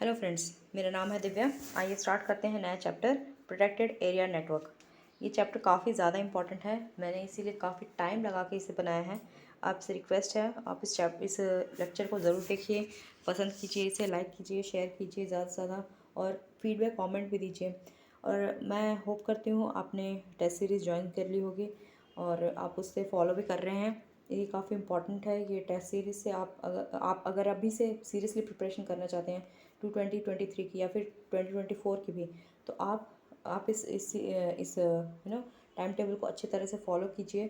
Hello friends, मेरा नाम है दिव्या। आइए स्टार्ट करते हैं नया चैप्टर प्रोटेक्टेड एरिया नेटवर्क। ये चैप्टर काफ़ी ज़्यादा इंपॉर्टेंट है, मैंने इसीलिए काफ़ी टाइम लगा के इसे बनाया है। आपसे रिक्वेस्ट है आप इस लेक्चर को ज़रूर देखिए, पसंद कीजिए, इसे लाइक कीजिए, शेयर कीजिए ज़्यादा से ज़्यादा और फीडबैक कमेंट भी दीजिए। और मैं होप करती हूँ आपने टेस्ट सीरीज़ ज्वाइन कर ली होगी और आप उससे फॉलो भी कर रहे हैं। ये काफ़ी इंपॉर्टेंट है। ये टेस्ट सीरीज़ से आप अगर अभी से सीरियसली प्रिपरेशन करना चाहते हैं 2023 की या फिर 2024 की भी, तो आप इस टाइम टेबल को अच्छी तरह से फॉलो कीजिए।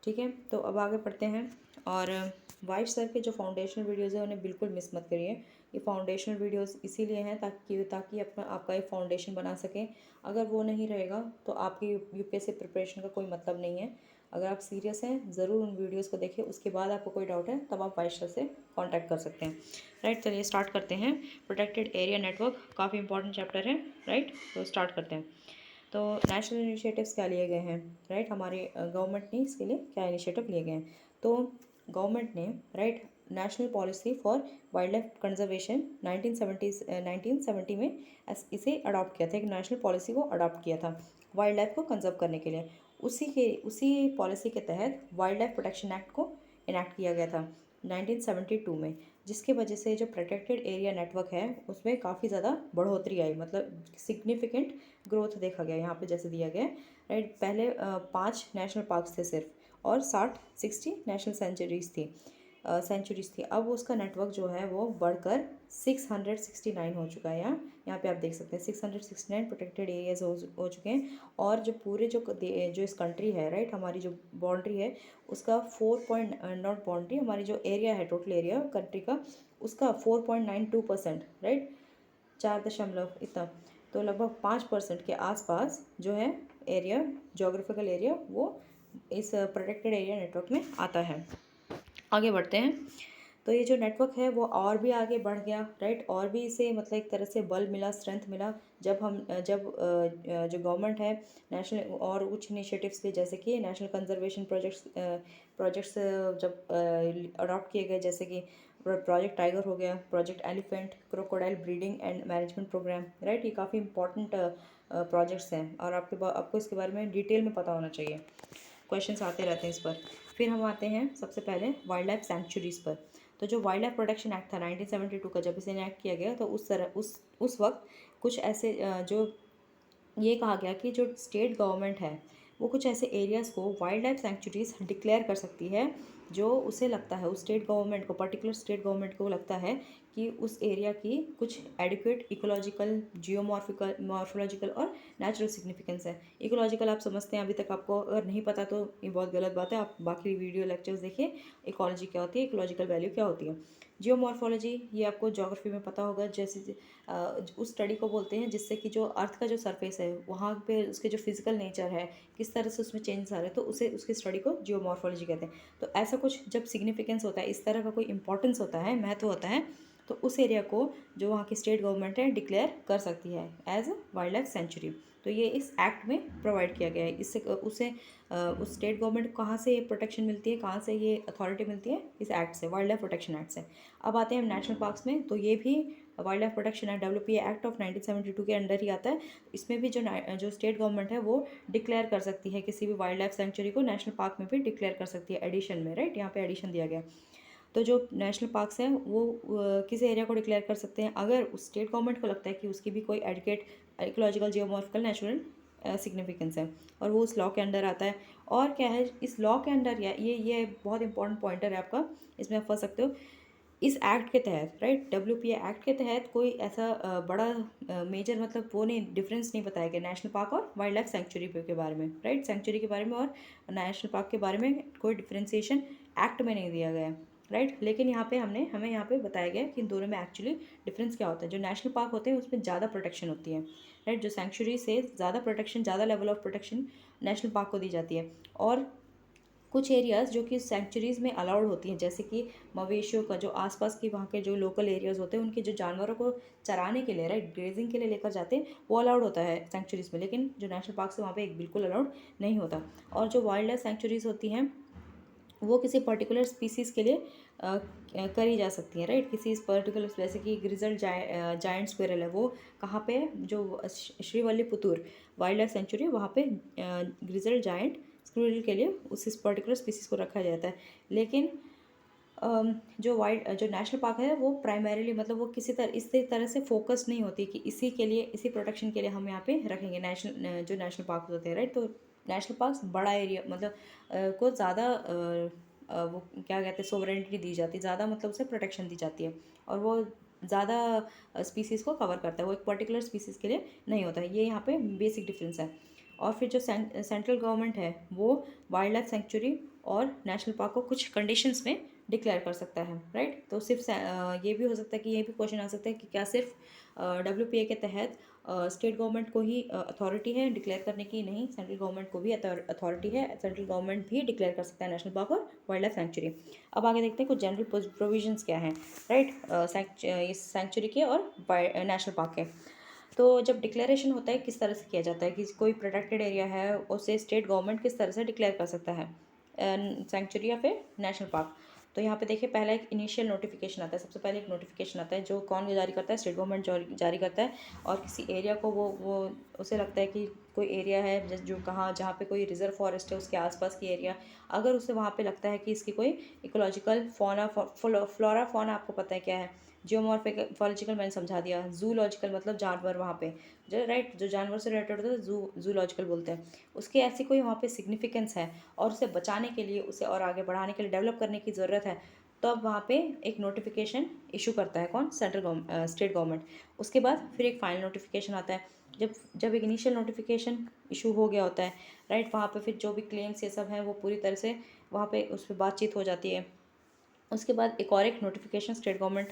ठीक है, तो अब आगे पढ़ते हैं। और वाइश सर के जो फाउंडेशनल वीडियोज़ हैं उन्हें बिल्कुल मिस मत करिए। ये फाउंडेशनल वीडियोज़ इसीलिए हैं ताकि अपना आपका एक फाउंडेशन बना सकें। अगर वो नहीं रहेगा तो आपकी यूपीएससी प्रिपरेशन का कोई मतलब नहीं है। अगर आप सीरियस हैं ज़रूर उन वीडियोज़ को देखें, उसके बाद आपको कोई डाउट है तब आप वाइश सर से कॉन्टैक्ट कर सकते हैं। राइट, चलिए स्टार्ट करते हैं। प्रोटेक्टेड एरिया नेटवर्क काफ़ी इंपॉर्टेंट चैप्टर है। राइट, तो स्टार्ट करते हैं। तो नेशनल इनिशिएटिव्स क्या लिए गए हैं, राइट, हमारे गवर्नमेंट ने इसके लिए क्या इनिशिएटिव लिए गए हैं। तो गवर्नमेंट ने, right, national policy for wild life conservation 1970 में इसे अडॉप्ट किया था। एक नेशनल पॉलिसी को अडॉप्ट किया था वाइल्ड लाइफ को कंजर्व करने के लिए। उसी पॉलिसी के तहत वाइल्ड लाइफ प्रोटेक्शन एक्ट को इनैक्ट किया गया था 1972 में, जिसके वजह से जो प्रोटेक्टेड एरिया नेटवर्क है उसमें काफ़ी ज़्यादा बढ़ोतरी आई, मतलब सिग्निफिकेंट ग्रोथ देखा गया। यहाँ पे जैसे दिया गया है, राइट, पहले 5 नेशनल पार्क्स थे सिर्फ और 60 नेशनल सेंचुरीज थी। अब उसका नेटवर्क जो है वो बढ़कर 669 हो चुका है। यहाँ पे आप देख सकते हैं 669 प्रोटेक्टेड एरियाज हो चुके हैं। और जो पूरे जो इस कंट्री है, राइट, हमारी जो बाउंड्री है उसका 4 पॉइंट नॉट बाउंड्री, हमारी जो एरिया है, टोटल एरिया कंट्री का, उसका 4.92%, राइट, 4 इतना, तो लगभग 5% के आसपास जो है एरिया, जोग्राफिकल एरिया, वो इस प्रोटेक्टेड एरिया नेटवर्क में आता है। आगे बढ़ते हैं। तो ये जो नेटवर्क है वो और भी आगे बढ़ गया, राइट, और भी इसे मतलब एक तरह से बल मिला, स्ट्रेंथ मिला जो गवर्नमेंट है नेशनल और कुछ इनिशिएटिव्स लिए, जैसे कि नेशनल कंजर्वेशन प्रोजेक्ट्स जब अडॉप्ट किए गए, जैसे कि प्रोजेक्ट टाइगर हो गया, project elephant, crocodile breeding and management program, right. ये काफ़ी इंपॉर्टेंट प्रोजेक्ट्स हैं और आपको इसके बारे में डिटेल में पता होना चाहिए, क्वेश्चंस आते रहते हैं इस पर। फिर हम आते हैं सबसे पहले वाइल्ड लाइफ सेंचुरीज़ पर। तो जो वाइल्ड लाइफ प्रोटेक्शन एक्ट था 1972 का, जब इसे इनैक्ट किया गया तो उस वक्त कुछ ऐसे जो ये कहा गया कि जो स्टेट गवर्नमेंट है वो कुछ ऐसे एरियाज़ को वाइल्ड लाइफ सेंचुरीज डिक्लेयर कर सकती है जो उसे लगता है, उस स्टेट गवर्नमेंट को, पर्टिकुलर स्टेट गवर्नमेंट को लगता है कि उस एरिया की कुछ एडिक्वेट इकोलॉजिकल, मॉर्फोलॉजिकल और नेचुरल सिग्निफिकेंस है। इकोलॉजिकल आप समझते हैं, अभी तक आपको अगर नहीं पता तो ये बहुत गलत बात है, आप बाकी वीडियो लेक्चर्स देखिए। इकोलॉजी क्या होती है, इकोलॉजिकल वैल्यू क्या होती है। जियोमॉर्फोलॉजी ये आपको ज्योग्राफी में पता होगा, जैसे उस स्टडी को बोलते हैं जिससे कि जो अर्थ का जो सरफेस है वहाँ पे उसके जो फिजिकल नेचर है, किस तरह से उसमें चेंज आ रहे हैं, तो उसे उसकी स्टडी को जियोमॉर्फोलॉजी कहते हैं। तो ऐसा कुछ जब सिग्निफिकेंस होता है, इस तरह का कोई इंपॉर्टेंस होता है, महत्व होता है, तो उस एरिया को जो वहाँ की स्टेट गवर्नमेंट है डिक्लेयर कर सकती है as a wildlife sanctuary. तो ये इस एक्ट में प्रोवाइड किया गया है। इससे उस स्टेट गवर्नमेंट को कहाँ से ये प्रोटेक्शन मिलती है, कहाँ से ये अथॉरिटी मिलती है, इस एक्ट से, वाइल्ड लाइफ प्रोटेक्शन एक्ट से। अब आते हैं हम नेशनल पार्क्स में। तो ये भी wild life protection act, WPA act of 1972 के अंडर ही आता है। इसमें भी जो स्टेट गवर्नमेंट है वो डिक्लेयर कर सकती है किसी भी वाइल्ड लाइफ सेंचुरी को, नेशनल पार्क में भी डिक्लेयर कर सकती है एडिशन में, राइट, यहाँ पे एडिशन दिया गया है। तो जो नेशनल पार्क्स हैं वो किस एरिया को डिक्लेयर कर सकते हैं अगर उस स्टेट गवर्नमेंट को लगता है कि उसकी भी कोई adequate ecological, geomorphical, natural significance है और वो उस लॉ के अंडर आता है। और क्या है इस लॉ के अंडर, या ये बहुत इंपॉर्टेंट पॉइंटर है आपका, इसमें आप फंस सकते हो। इस एक्ट के तहत, राइट, WPA एक्ट के तहत कोई ऐसा बड़ा मेजर, मतलब वो नहीं, डिफरेंस नहीं बताया गया नेशनल पार्क और वाइल्ड लाइफ सेंचुरी के बारे में, राइट, सेंचुरी के बारे में और नेशनल पार्क के बारे में कोई डिफ्रेंसिएशन एक्ट में नहीं दिया गया है, राइट। लेकिन यहाँ पे हमें यहाँ पे बताया गया कि इन दोनों में एक्चुअली डिफरेंस क्या होता है। जो नेशनल पार्क होते हैं उसमें ज़्यादा प्रोटेक्शन होती है, राइट, जो सेंचुरी से ज़्यादा प्रोटेक्शन, ज़्यादा level of protection national park को दी जाती है। और कुछ एरियाज़ जो कि सेंचुरीज़ में अलाउड होती हैं, जैसे कि मवेशियों का जो आसपास की वहाँ के जो लोकल एरियाज़ होते हैं उनके जो जानवरों को चराने के लिए, राइट, ग्रेजिंग के लिए लेकर जाते हैं, वो अलाउड होता है सेंचुरीज़ में। लेकिन जो नेशनल पार्क है वहाँ पे एक बिल्कुल अलाउड नहीं होता। और जो वाइल्ड लाइफ सेंचुरीज़ होती हैं वो किसी पर्टिकुलर स्पीसीज़ के लिए करी जा सकती हैं, राइट। किसी इस पर्टिकुलर, जैसे कि ग्रिजल जायंट स्क्विरल है, वो कहाँ पे है, जो श्रीवल्लीपुतूर वाइल्ड लाइफ सेंचुरी, वहाँ पे ग्रिजल जायंट स्क्विरल के लिए उस पर्टिकुलर स्पीसीज़ को रखा जाता है। लेकिन जो नेशनल पार्क है वो प्राइमरीली, मतलब वो इसी तरह से फोकस नहीं होती कि इसी के लिए, इसी प्रोटेक्शन के लिए हम यहाँ पे रखेंगे जो नेशनल पार्क होते हैं, राइट। तो नेशनल पार्क बड़ा एरिया, मतलब को ज़्यादा वो क्या कहते हैं, सोवरेनिटी दी जाती है ज़्यादा, मतलब उसे प्रोटेक्शन दी जाती है, और वो ज़्यादा स्पीसीज़ को कवर करता है, वो एक पर्टिकुलर स्पीसीज़ के लिए नहीं होता है। ये यहाँ पे बेसिक डिफरेंस है। और फिर जो सेंट्रल गवर्नमेंट है वो वाइल्ड लाइफ सेंचुरी और नेशनल पार्क को कुछ कंडीशंस में डिक्लेयर कर सकता है, राइट। तो सिर्फ ये भी हो सकता है कि ये भी क्वेश्चन आ सकता है कि क्या सिर्फ WPA के तहत स्टेट गवर्नमेंट को ही अथॉरिटी है डिक्लेयर करने की? नहीं, सेंट्रल गवर्नमेंट को भी अथॉरिटी है, सेंट्रल गवर्नमेंट भी डिक्लेयर कर सकता है नेशनल पार्क और वाइल्ड लाइफ सेंचुरी। अब आगे देखते हैं कुछ जनरल प्रोविजंस क्या हैं, राइट, इस सेंचुरी के और नेशनल पार्क के। तो जब डिक्लेरेशन होता है, किस तरह से किया जाता है कि कोई प्रोटेक्टेड एरिया है, उसे स्टेट गवर्नमेंट किस तरह से डिक्लेयर कर सकता है, सेंचुरी या फिर नेशनल पार्क। तो यहाँ पे देखिए, पहला एक इनिशियल नोटिफिकेशन आता है, सबसे पहले एक नोटिफिकेशन आता है, जो कौन जारी करता है, स्टेट गवर्नमेंट जारी करता है। और किसी एरिया को वो उसे लगता है कि कोई एरिया है जो जहाँ पे कोई रिजर्व फॉरेस्ट है, उसके आसपास की एरिया, अगर उसे वहाँ पे लगता है कि इसकी कोई इकोलॉजिकल फ्लोरा फौना, आपको पता है क्या है, जियोमॉर्फोलॉजिकल मैंने समझा दिया, जूलॉजिकल मतलब जानवर, वहाँ पे जो राइट, जो जानवर से रिलेटेड होता है जूलॉजिकल बोलते हैं, उसकी ऐसी कोई वहाँ पे सिग्निफिकेंस है और उसे बचाने के लिए, उसे और आगे बढ़ाने के लिए, डेवलप करने की ज़रूरत है, तो अब वहाँ पे एक नोटिफिकेशन इशू करता है कौन, स्टेट गवर्नमेंट। उसके बाद फिर एक फाइनल नोटिफिकेशन आता है। जब एक इनिशियल नोटिफिकेशन इशू हो गया होता है, राइट, वहाँ पे फिर जो भी क्लेम्स ये सब हैं वो पूरी तरह से वहाँ पे उस पर बातचीत हो जाती है। उसके बाद एक नोटिफिकेशन स्टेट गवर्नमेंट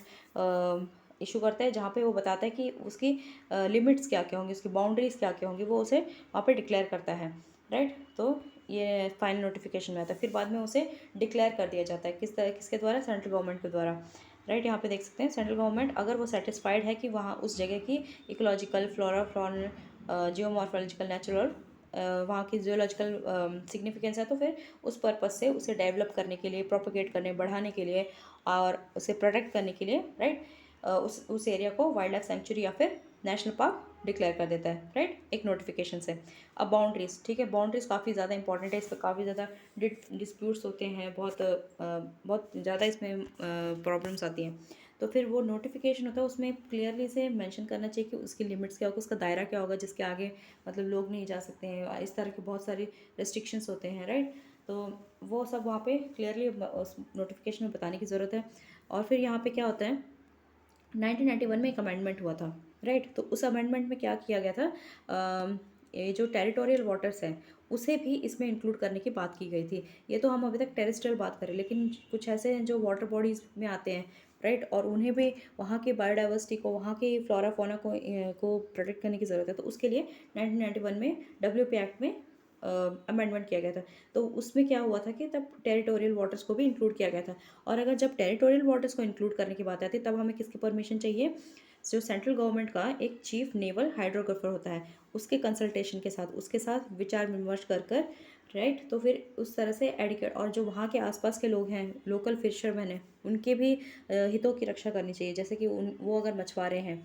इशू करता है, जहाँ पे वो बताता है कि उसकी लिमिट्स क्या क्या होंगी, उसकी बाउंड्रीज क्या क्या होंगी, वो उसे वहाँ पे डिक्लेयर करता है, राइट। तो ये फाइनल नोटिफिकेशन में आता है। फिर बाद में उसे डिक्लेयर कर दिया जाता है किसके द्वारा, सेंट्रल गवर्नमेंट के द्वारा, राइट। यहाँ पे देख सकते हैं, सेंट्रल गवर्नमेंट अगर वो सेटिस्फाइड है कि वहाँ उस जगह की ecological, flora fauna, geomorphological, natural, वहाँ की जियोलॉजिकल सिग्निफिकेंस है, तो फिर उस पर्पज़ से उसे डेवलप करने के लिए, प्रोपोगेट करने, बढ़ाने के लिए और उसे प्रोटेक्ट करने के लिए, राइट, उस एरिया को वाइल्ड लाइफ सेंचुरी या फिर नेशनल पार्क डिक्लेयर कर देता है, राइट, एक नोटिफिकेशन से। अब बाउंड्रीज, ठीक है, बाउंड्रीज काफ़ी ज़्यादा इंपॉर्टेंट है, इस पर काफ़ी ज़्यादा डिस्प्यूट्स होते हैं, बहुत ज़्यादा इसमें प्रॉब्लम्स आती हैं। तो फिर वो नोटिफिकेशन होता है, उसमें क्लियरली से मेंशन करना चाहिए कि उसकी लिमिट्स क्या होगा, उसका दायरा क्या होगा, जिसके आगे मतलब लोग नहीं जा सकते हैं, इस तरह के बहुत सारी रेस्ट्रिक्शंस होते हैं, राइट। तो वो सब वहाँ पे क्लियरली उस नोटिफिकेशन में बताने की ज़रूरत है। और फिर यहाँ पे क्या होता है, 1991 में एक अमेंडमेंट हुआ था, राइट। तो उस अमेंडमेंट में क्या किया गया था, ये जो टेरिटोरियल वाटर्स हैं उसे भी इसमें इंक्लूड करने की बात की गई थी। ये तो हम अभी तक टेरेस्ट्रियल बात करें, लेकिन कुछ ऐसे हैं जो वाटर बॉडीज़ में आते हैं, राइट, और उन्हें भी वहाँ की बायोडाइवर्सिटी को, वहाँ की फ्लोरा फौना को प्रोटेक्ट करने की ज़रूरत है। तो उसके लिए 1991 में WPA एक्ट में अमेंडमेंट किया गया था। तो उसमें क्या हुआ था कि तब टेरिटोरियल वाटर्स को भी इंक्लूड किया गया था। और अगर जब टेरिटोरियल वाटर्स को इंक्लूड करने की बात आती है, तब हमें किसकी परमिशन चाहिए, जो सेंट्रल गवर्नमेंट का एक चीफ नेवल हाइड्रोग्राफर होता है, उसके कंसल्टेशन के साथ, उसके साथ विचार विमर्श कर कर, राइट। तो फिर उस तरह से एडिकेट, और जो वहाँ के आसपास के लोग हैं, लोकल फिशरमैन हैं, उनके भी हितों की रक्षा करनी चाहिए, जैसे कि वो अगर मछुआरे हैं,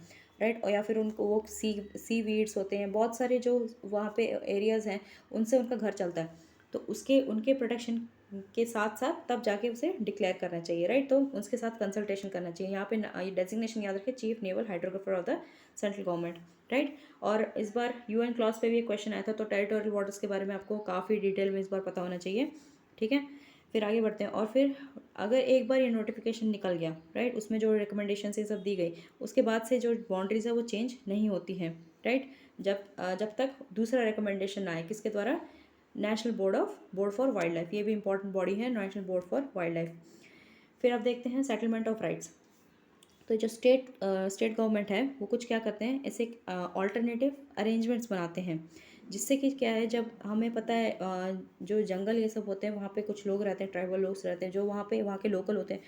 राइट, और या फिर उनको वो सी वीड्स होते हैं, बहुत सारे जो वहाँ पे एरियाज़ हैं, उनसे उनका घर चलता है, तो उसके उनके प्रोटेक्शन के साथ साथ तब जाके उसे डिक्लेयर करना चाहिए, राइट। तो उसके साथ कंसल्टेशन करना चाहिए। यहाँ पे ये डेजिग्नेशन याद रखिए, chief naval hydrographer of the central government, right. और इस बार UN क्लॉज पे भी एक क्वेश्चन आया था, तो टेरिटोरियल वाटर्स के बारे में आपको काफ़ी डिटेल में इस बार पता होना चाहिए, ठीक है। फिर आगे बढ़ते हैं। और फिर अगर एक बार ये नोटिफिकेशन निकल गया, राइट, उसमें जो रिकमेंडेशन ये सब दी गई, उसके बाद से जो बाउंड्रीज है वो चेंज नहीं होती हैं, राइट, जब तक दूसरा रिकमेंडेशन ना आए, किसके द्वारा, national board for wild life, ये भी इंपॉर्टेंट बॉडी है, national board for wild life. फिर अब देखते हैं सेटलमेंट ऑफ राइट्स। तो जो स्टेट गवर्नमेंट है वो कुछ क्या करते हैं, ऐसे ऑल्टरनेटिव अरेंजमेंट्स बनाते हैं, जिससे कि क्या है, जब हमें पता है जो जंगल ये सब होते हैं, वहाँ पे कुछ लोग रहते हैं, ट्राइबल लोग रहते हैं, जो वहाँ के लोकल होते हैं,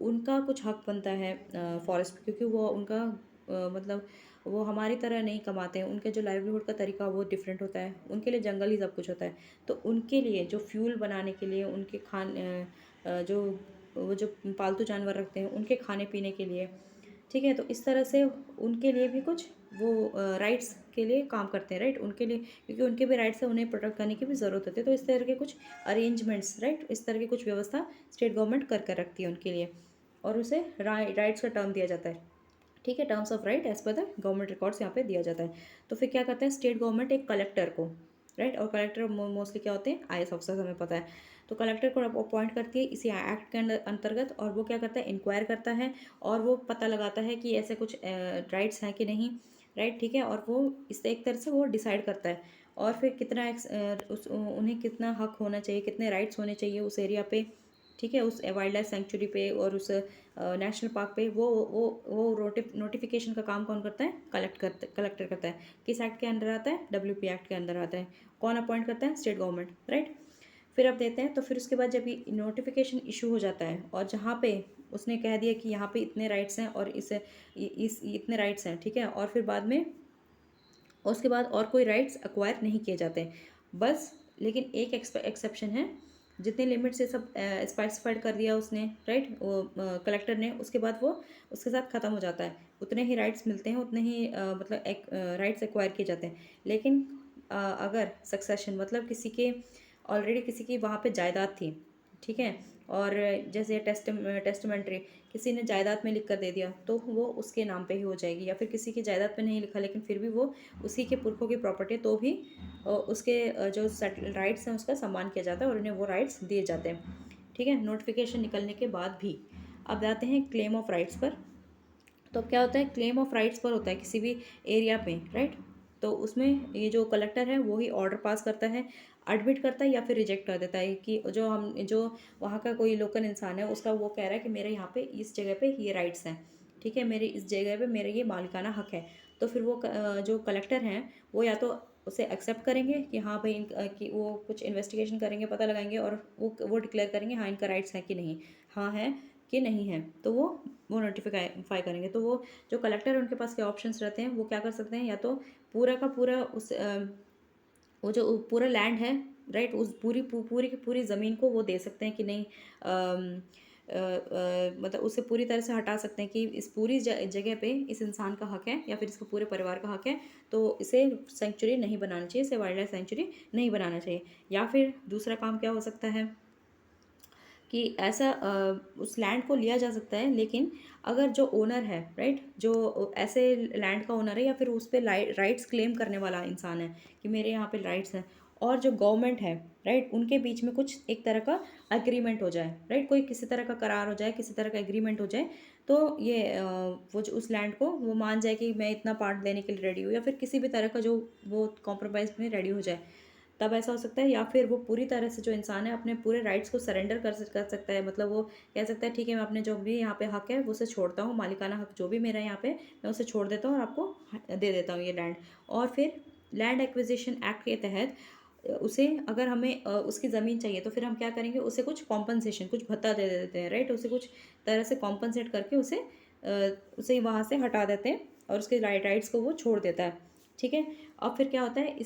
उनका कुछ हक बनता है फॉरेस्ट, क्योंकि वो उनका मतलब वो हमारी तरह नहीं कमाते हैं, उनके जो लाइवलीहुड का तरीका वो डिफरेंट होता है, उनके लिए जंगल ही सब कुछ होता है। तो उनके लिए जो फ्यूल बनाने के लिए, उनके जो वो जो पालतू जानवर रखते हैं उनके खाने पीने के लिए, ठीक है। तो इस तरह से उनके लिए भी कुछ वो राइट्स के लिए काम करते हैं, राइट, उनके लिए, क्योंकि उनके भी राइट्स है, उन्हें प्रोटेक्ट करने की भी ज़रूरत होती है। तो इस तरह के कुछ अरेंजमेंट्स, राइट, इस तरह की कुछ व्यवस्था स्टेट गवर्नमेंट कर कर रखती है उनके लिए, और उसे राइट्स का टर्म दिया जाता है, ठीक है, terms of right as per the government records यहाँ पे दिया जाता है। तो फिर क्या करता है स्टेट गवर्नमेंट, एक कलेक्टर को, राइट, और कलेक्टर मोस्टली क्या होते हैं, आईएएस ऑफिसर्स, हमें पता है। तो कलेक्टर को अपॉइंट करती है इसी एक्ट के अंतर्गत, और वो क्या करता है, इंक्वायर करता है, और वो पता लगाता है कि ऐसे कुछ राइट्स हैं कि नहीं, राइट, ठीक है, और वो इस एक तरह से वो डिसाइड करता है। और फिर कितना उन्हें कितना हक होना चाहिए, कितने राइट्स होने चाहिए उस एरिया पे, ठीक है, उस वाइल्ड लाइफ सेंचुरी पे और उस नेशनल पार्क पे, वो नोटिफिकेशन का काम कौन करता है, कलेक्टर करता है। किस एक्ट के अंदर आता है, डब्ल्यूपी एक्ट के अंदर आता है। कौन अपॉइंट करता है, स्टेट गवर्नमेंट, राइट। फिर अब देते हैं, तो फिर उसके बाद जब ये नोटिफिकेशन इशू हो जाता है, और जहाँ पे उसने कह दिया कि यहाँ पे इतने राइट्स हैं और इस इतने राइट्स हैं, ठीक है, और फिर बाद में उसके बाद और कोई राइट्स एक्वायर नहीं किए जाते, बस। लेकिन एक एक्सेप्शन है, जितने लिमिट से सब स्पेसिफाइड कर दिया उसने, राइट, वो कलेक्टर ने, उसके बाद वो उसके साथ ख़त्म हो जाता है। उतने ही राइट्स मिलते हैं, उतने ही मतलब राइट्स एक्वायर किए जाते हैं। लेकिन अगर सक्सेशन मतलब किसी के ऑलरेडी किसी की वहाँ पे जायदाद थी, ठीक है, और जैसे टेस्टमेंट्री किसी ने जायदाद में लिख कर दे दिया, तो वो उसके नाम पे ही हो जाएगी। या फिर किसी की जायदाद पे नहीं लिखा लेकिन फिर भी वो उसी के पुरखों की प्रॉपर्टी है, तो भी उसके जो राइट्स हैं उसका सम्मान किया जाता है और उन्हें वो राइट्स दिए जाते हैं, ठीक है, नोटिफिकेशन निकलने के बाद भी। अब आते हैं क्लेम ऑफ राइट्स पर। तो अब क्या होता है, क्लेम ऑफ राइट्स पर होता है किसी भी एरिया पे, राइट। तो उसमें ये जो कलेक्टर है वो ही ऑर्डर पास करता है, एडमिट करता है या फिर रिजेक्ट कर देता है कि जो वहाँ का कोई लोकल इंसान है उसका वो कह रहा है कि मेरे यहाँ पे इस जगह पे ये राइट्स हैं, ठीक है, मेरी इस जगह पे मेरे ये मालिकाना हक है। तो फिर वो जो कलेक्टर हैं वो या तो उसे एक्सेप्ट करेंगे कि हाँ भाई कि वो कुछ इन्वेस्टिगेशन करेंगे, पता लगाएंगे, और वो डिक्लेयर करेंगे हाँ इनका राइट्स है कि नहीं, हाँ है कि नहीं है, तो वो नोटिफाई करेंगे। तो वो जो कलेक्टर है उनके पास क्या ऑप्शंस रहते हैं, वो क्या कर सकते हैं, या तो पूरा का पूरा वो जो पूरा लैंड है, राइट, उस पूरी की पूरी ज़मीन को वो दे सकते हैं कि नहीं, मतलब उसे पूरी तरह से हटा सकते हैं कि इस पूरी जगह पे इस इंसान का हक है या फिर इसके पूरे परिवार का हक है, तो इसे सेंचुरी नहीं बनाना चाहिए, इसे वाइल्ड लाइफ सेंचुरी नहीं बनाना चाहिए। या फिर दूसरा काम क्या हो सकता है कि ऐसा उस लैंड को लिया जा सकता है, लेकिन अगर जो ओनर है, राइट, जो ऐसे लैंड का ओनर है या फिर उस पर राइट्स क्लेम करने वाला इंसान है कि मेरे यहाँ पे राइट्स हैं, और जो गवर्नमेंट है, राइट, उनके बीच में कुछ एक तरह का एग्रीमेंट हो जाए, राइट, कोई किसी तरह का करार हो जाए, किसी तरह का एग्रीमेंट हो जाए, तो ये वो जो उस लैंड को वो मान जाए कि मैं इतना पार्ट देने के लिए रेडी हूँ, या फिर किसी भी तरह का जो वो कॉम्प्रोमाइज़ में रेडी हो जाए, तब ऐसा हो सकता है। या फिर वो पूरी तरह से जो इंसान है अपने पूरे राइट्स को सरेंडर कर सकता है, मतलब वो कह सकता है ठीक है मैं अपने जो भी यहाँ पे हक है वो उसे छोड़ता हूँ, मालिकाना हक जो भी मेरा यहाँ पे मैं उसे छोड़ देता हूँ और आपको दे देता हूँ ये लैंड। और फिर लैंड एक्विजिशन एक्ट के तहत उसे अगर हमें उसकी ज़मीन चाहिए तो फिर हम क्या करेंगे, उसे कुछ कॉम्पनसेशन, कुछ भत्ता दे देते हैं, राइट, उसे कुछ तरह से कॉम्पनसेट करके उसे वहाँ से हटा देते हैं और उसके राइट्स को वो छोड़ देता है, ठीक है। अब फिर क्या होता है,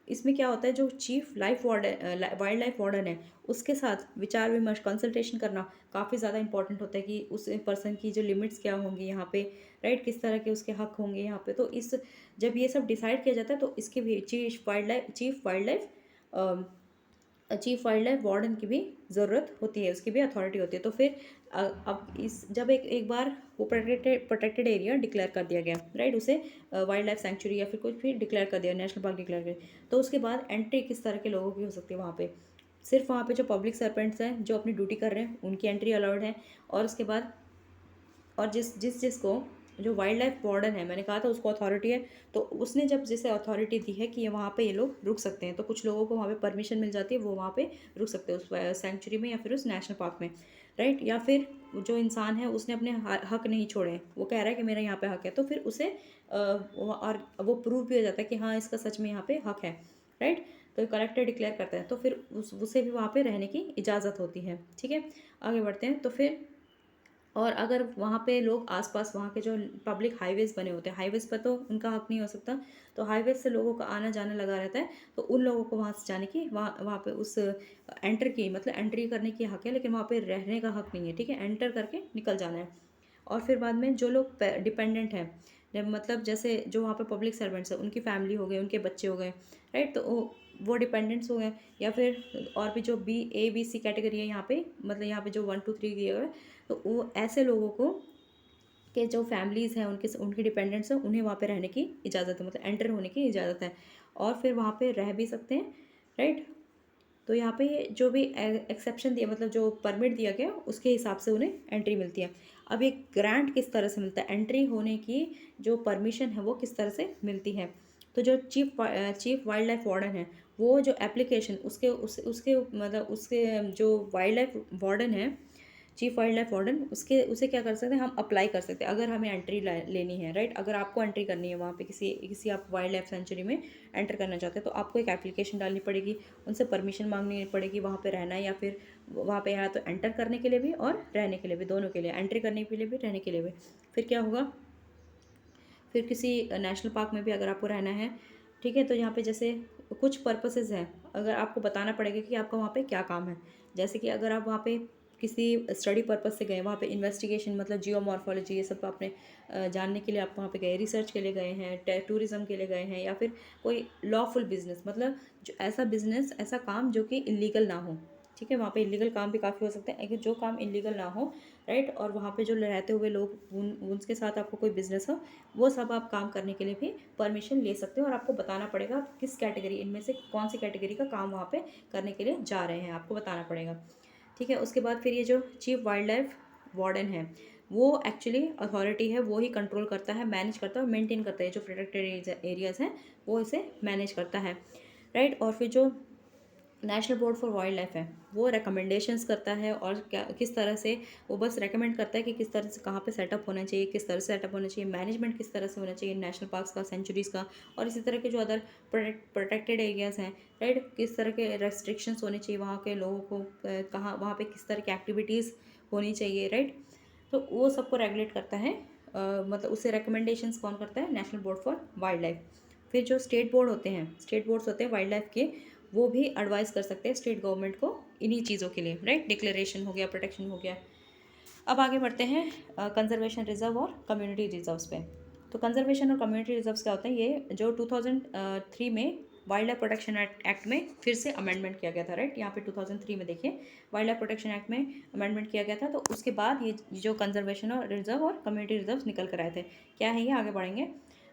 इसमें क्या होता है, जो चीफ वाइल्ड लाइफ वार्डन है उसके साथ विचार विमर्श, कंसल्टेशन करना काफ़ी ज़्यादा इंपॉर्टेंट होता है कि उस पर्सन की जो लिमिट्स क्या होंगी यहाँ पे, राइट, किस तरह के उसके हक होंगे यहाँ पे। तो इस जब ये सब डिसाइड किया जाता है तो इसकी भी चीफ वाइल्ड लाइफ वार्डन की भी ज़रूरत होती है, उसकी भी अथॉरिटी होती है। तो फिर अब इस जब एक बार वो प्रोटेक्टेड एरिया डिक्लेयर कर दिया गया, राइट, उसे वाइल्ड लाइफ सेंचुरी या फिर कुछ भी डिक्लेयर कर दिया, नेशनल पार्क डिक्लेयर कर दिया, तो उसके बाद एंट्री किस तरह के लोगों की हो सकती है वहाँ पे, सिर्फ वहाँ पे जो पब्लिक सर्वेंट्स हैं जो अपनी ड्यूटी कर रहे हैं उनकी एंट्री अलाउड है। और उसके बाद और जिसको जो वाइल्ड लाइफ वार्डन है, मैंने कहा था उसको अथॉरिटी है, तो उसने जब जिसे अथॉरिटी दी है कि ये वहाँ पे ये लोग रुक सकते हैं, तो कुछ लोगों को वहाँ पे परमिशन मिल जाती है, वो वहाँ पे रुक सकते हैं उस सेंचुरी में या फिर उस नेशनल पार्क में, राइट। या फिर जो इंसान है उसने अपने हक नहीं छोड़े, वो कह रहा है कि मेरा यहाँ पे हक है, तो फिर उसे और वो प्रूव भी हो जाता है कि हाँ इसका सच में यहाँ पे हक है, राइट। तो कलेक्टर डिक्लेयर करता है तो फिर उसे भी वहाँ पे रहने की इजाज़त होती है, ठीक है। आगे बढ़ते हैं। तो फिर और अगर वहाँ पे लोग आसपास वहाँ के जो पब्लिक हाईवेज़ बने होते हैं, हाईवेज़ पर तो उनका हक नहीं हो सकता, तो हाईवेज़ से लोगों का आना जाना लगा रहता है, तो उन लोगों को वहाँ से जाने की, वहाँ वहाँ पे उस एंटर की मतलब एंट्री करने की हक है, लेकिन वहाँ पे रहने का हक नहीं है, ठीक है? एंटर करके निकल जाना है। और फिर बाद में जो लोग डिपेंडेंट हैं, मतलब जैसे जो वहाँ पे पब्लिक सर्वेंट्स हैं, उनकी फैमिली हो गए, उनके बच्चे हो गए, राइट? तो वो डिपेंडेंट्स हो गए, या फिर और भी जो B A B C category है यहाँ पे, मतलब यहाँ पे जो 1 2 3 दिए हुए हैं, तो वो ऐसे लोगों को के जो फैमिलीज़ हैं, उनके उनके डिपेंडेंट्स हैं, उन्हें वहाँ पे रहने की इजाज़त है, मतलब एंटर होने की इजाज़त है, और फिर वहाँ पे रह भी सकते हैं, राइट? तो यहाँ पे जो भी एक्सेप्शन दिया, मतलब जो परमिट दिया गया, उसके हिसाब से उन्हें एंट्री मिलती है। अब ये ग्रांट किस तरह से मिलता है, एंट्री होने की जो परमिशन है वो किस तरह से मिलती है? तो जो चीफ वाइल्ड लाइफ वार्डन है, वो जो एप्लीकेशन उसके मतलब उसके जो वाइल्ड लाइफ वार्डन है, चीफ वाइल्ड लाइफ वार्डन, उसके उसे क्या कर सकते हैं, हम अप्लाई कर सकते हैं अगर हमें एंट्री लेनी है, राइट? अगर आपको एंट्री करनी है वहाँ पे किसी किसी आप वाइल्ड लाइफ सेंचुरी में एंटर करना चाहते हैं, तो आपको एक एप्लीकेशन डालनी पड़ेगी, उनसे परमिशन मांगनी पड़ेगी वहाँ पे रहना है, या फिर वहाँ पे या तो एंटर करने के लिए भी और रहने के लिए भी, दोनों के लिए, एंट्री करने के लिए भी रहने के लिए भी। फिर क्या होगा, फिर किसी नेशनल पार्क में भी अगर आपको रहना है, ठीक है, तो यहाँ पे जैसे कुछ पर्पसेस हैं, अगर आपको बताना पड़ेगा कि आपका वहाँ पे क्या काम है। जैसे कि अगर आप वहाँ पे किसी स्टडी पर्पस से गए, वहाँ पे इन्वेस्टिगेशन मतलब जियोमॉर्फोलॉजी ये सब आपने जानने के लिए आप वहाँ पे गए, रिसर्च के लिए गए हैं, टूरिज्म के लिए गए हैं, या फिर कोई लॉफुल बिजनेस, मतलब जो ऐसा बिजनेस, ऐसा काम जो कि इलीगल ना हो, ठीक है? वहाँ पे इलीगल काम भी काफ़ी हो सकते हैं, लेकिन जो काम इलीगल ना हो, राइट? और वहाँ पे जो रहते हुए लोग, उनके साथ आपको कोई बिजनेस हो, वो सब आप काम करने के लिए भी परमिशन ले सकते हो, और आपको बताना पड़ेगा आप किस कैटेगरी, इनमें से कौन सी कैटेगरी का काम वहाँ पे करने के लिए जा रहे हैं, आपको बताना पड़ेगा, ठीक है? उसके बाद फिर ये जो चीफ वाइल्ड लाइफ वार्डन है, वो एक्चुअली अथॉरिटी है, वो ही कंट्रोल करता है, मैनेज करता है और मेंटेन करता है जो प्रोटेक्टेड एरियाज़ हैं, वो इसे मैनेज करता है, राइट? और फिर जो national board for wild life है, वो रिकमेंडेशंस करता है, और क्या किस तरह से, वो बस रेकमेंड करता है कि किस तरह से कहाँ पे सेटअप होना चाहिए, किस तरह से सेटअप होना चाहिए, मैनेजमेंट किस तरह से होना चाहिए नेशनल पार्क्स का, सेंचुरीज़ का, और इसी तरह के जो अदर प्रोटेक्टेड एरियाज़ हैं, राइट? किस तरह के रेस्ट्रिक्शंस होने चाहिए वहाँ के लोगों को, कहाँ वहाँ पे किस तरह की एक्टिविटीज़ होनी चाहिए, राइट? तो वो सबको रेगुलेट करता है, मतलब उससे रिकमेंडेशंस कौन करता है, national board for wild life. फिर जो स्टेट बोर्ड होते हैं, स्टेट बोर्ड्स होते हैं वाइल्ड लाइफ के, वो भी एडवाइस कर सकते हैं स्टेट गवर्नमेंट को इन्हीं चीज़ों के लिए, राइट? डिक्लेरेशन हो गया, प्रोटेक्शन हो गया। अब आगे बढ़ते हैं कंजर्वेशन रिजर्व और कम्युनिटी रिजर्व्स पे। तो कंजर्वेशन और कम्युनिटी रिजर्व्स क्या होते हैं, ये जो 2003 में वाइल्ड लाइफ प्रोटेक्शन एक्ट में फिर से अमेंडमेंट किया गया था, राइट? यहाँ पे 2003 में देखिए, वाइल्ड लाइफ प्रोटेक्शन एक्ट में अमेंडमेंट किया गया था, तो उसके बाद ये जो कंजर्वेशन और रिजर्व और कम्युनिटी रिजर्व्स निकल कर आए थे। क्या है ये, आगे बढ़ेंगे।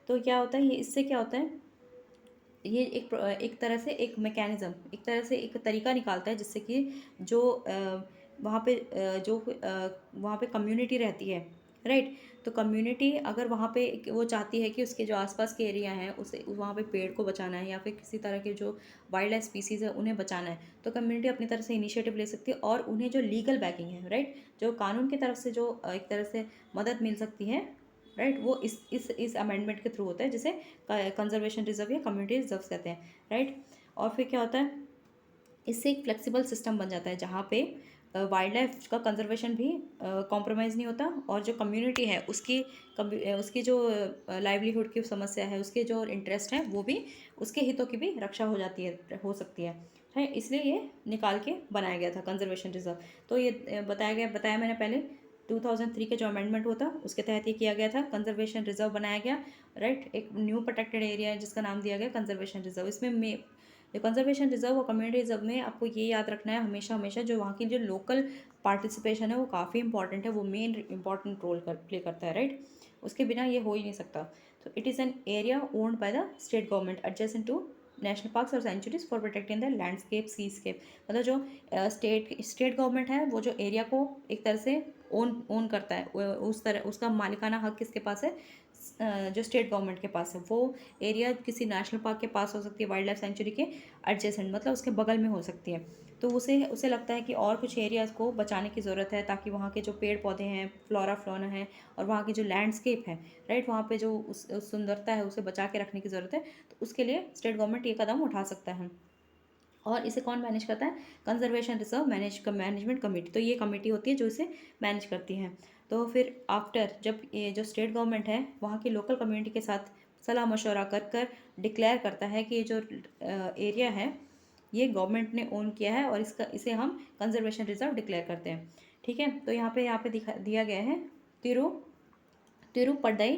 तो क्या होता है ये, इससे क्या होता है, ये एक तरह से एक मैकेनिज़्म, एक तरह से एक तरीका निकालता है, जिससे कि जो वहाँ पे वहाँ पे कम्युनिटी रहती है, राइट? तो कम्युनिटी अगर वहाँ पे वो चाहती है कि उसके जो आसपास के एरिया हैं, उसे वहाँ पे पेड़ को बचाना है, या फिर किसी तरह के जो वाइल्ड लाइफ स्पीसीज़ है उन्हें बचाना है, तो कम्युनिटी अपनी तरफ से इनिशिएटिव ले सकती है, और उन्हें जो लीगल बैकिंग है, राइट, जो कानून की तरफ से जो एक तरह से मदद मिल सकती है, राइट, वो इस अमेंडमेंट के थ्रू होता है, जिसे कंजर्वेशन रिजर्व या कम्युनिटी रिजर्व कहते हैं, राइट? और फिर क्या होता है, इससे एक फ्लेक्सिबल सिस्टम बन जाता है, जहाँ पे वाइल्ड लाइफ का कंजर्वेशन भी कॉम्प्रोमाइज़ नहीं होता, और जो कम्युनिटी है उसकी जो लाइवलीहुड की समस्या है, उसके जो इंटरेस्ट हैं, वो भी, उसके हितों की भी रक्षा हो जाती है, हो सकती है, इसलिए ये निकाल के बनाया गया था कंजर्वेशन रिजर्व। तो ये बताया मैंने पहले, 2003 के जो अमेंडमेंट हुआ था उसके तहत ये किया गया था, कंजर्वेशन रिजर्व बनाया गया, राइट? एक न्यू प्रोटेक्टेड एरिया है जिसका नाम दिया गया कंजर्वेशन रिजर्व। इसमें जो कंजर्वेशन रिजर्व और कम्युनिटी रिजर्व में आपको ये याद रखना है हमेशा हमेशा, जो वहाँ की जो लोकल पार्टिसिपेशन है वो काफ़ी इंपॉर्टेंट है, वो मेन इंपॉर्टेंट रोल प्ले करता है, राइट? उसके बिना ये हो ही नहीं सकता। तो it is an area owned by the state government adjacent to national parks और sanctuaries for protecting the landscape seascape. मतलब जो स्टेट गवर्नमेंट है, वो जो एरिया को एक तरह से ओन करता है, उस तरह उसका मालिकाना हक किसके पास है, जो स्टेट गवर्नमेंट के पास है। वो एरिया किसी नेशनल पार्क के पास हो सकती है, वाइल्ड लाइफ सेंचुरी के एडजेसेंट, मतलब उसके बगल में हो सकती है। तो उसे उसे लगता है कि और कुछ एरियाज़ को बचाने की ज़रूरत है, ताकि वहाँ के जो पेड़ पौधे हैं, फ्लोरा फ्लोना है, और वहाँ की जो लैंडस्केप है, राइट, वहाँ पे जो उस सुंदरता है उसे बचा के रखने की ज़रूरत है। तो उसके लिए स्टेट गवर्नमेंट ये कदम उठा सकता है। और इसे कौन मैनेज करता है, कंजर्वेशन रिजर्व मैनेजमेंट कमेटी। तो ये कमेटी होती है जो इसे मैनेज करती है। तो फिर आफ्टर जब ये जो स्टेट गवर्नमेंट है वहाँ की लोकल कम्युनिटी के साथ सलाह मशवरा कर कर डिक्लेयर करता है कि ये जो एरिया है ये गवर्नमेंट ने ओन किया है और इसे हम कंजर्वेशन रिजर्व डिक्लेयर करते हैं। ठीक है, तो यहाँ पे दिया गया है तिरु तिरुपडई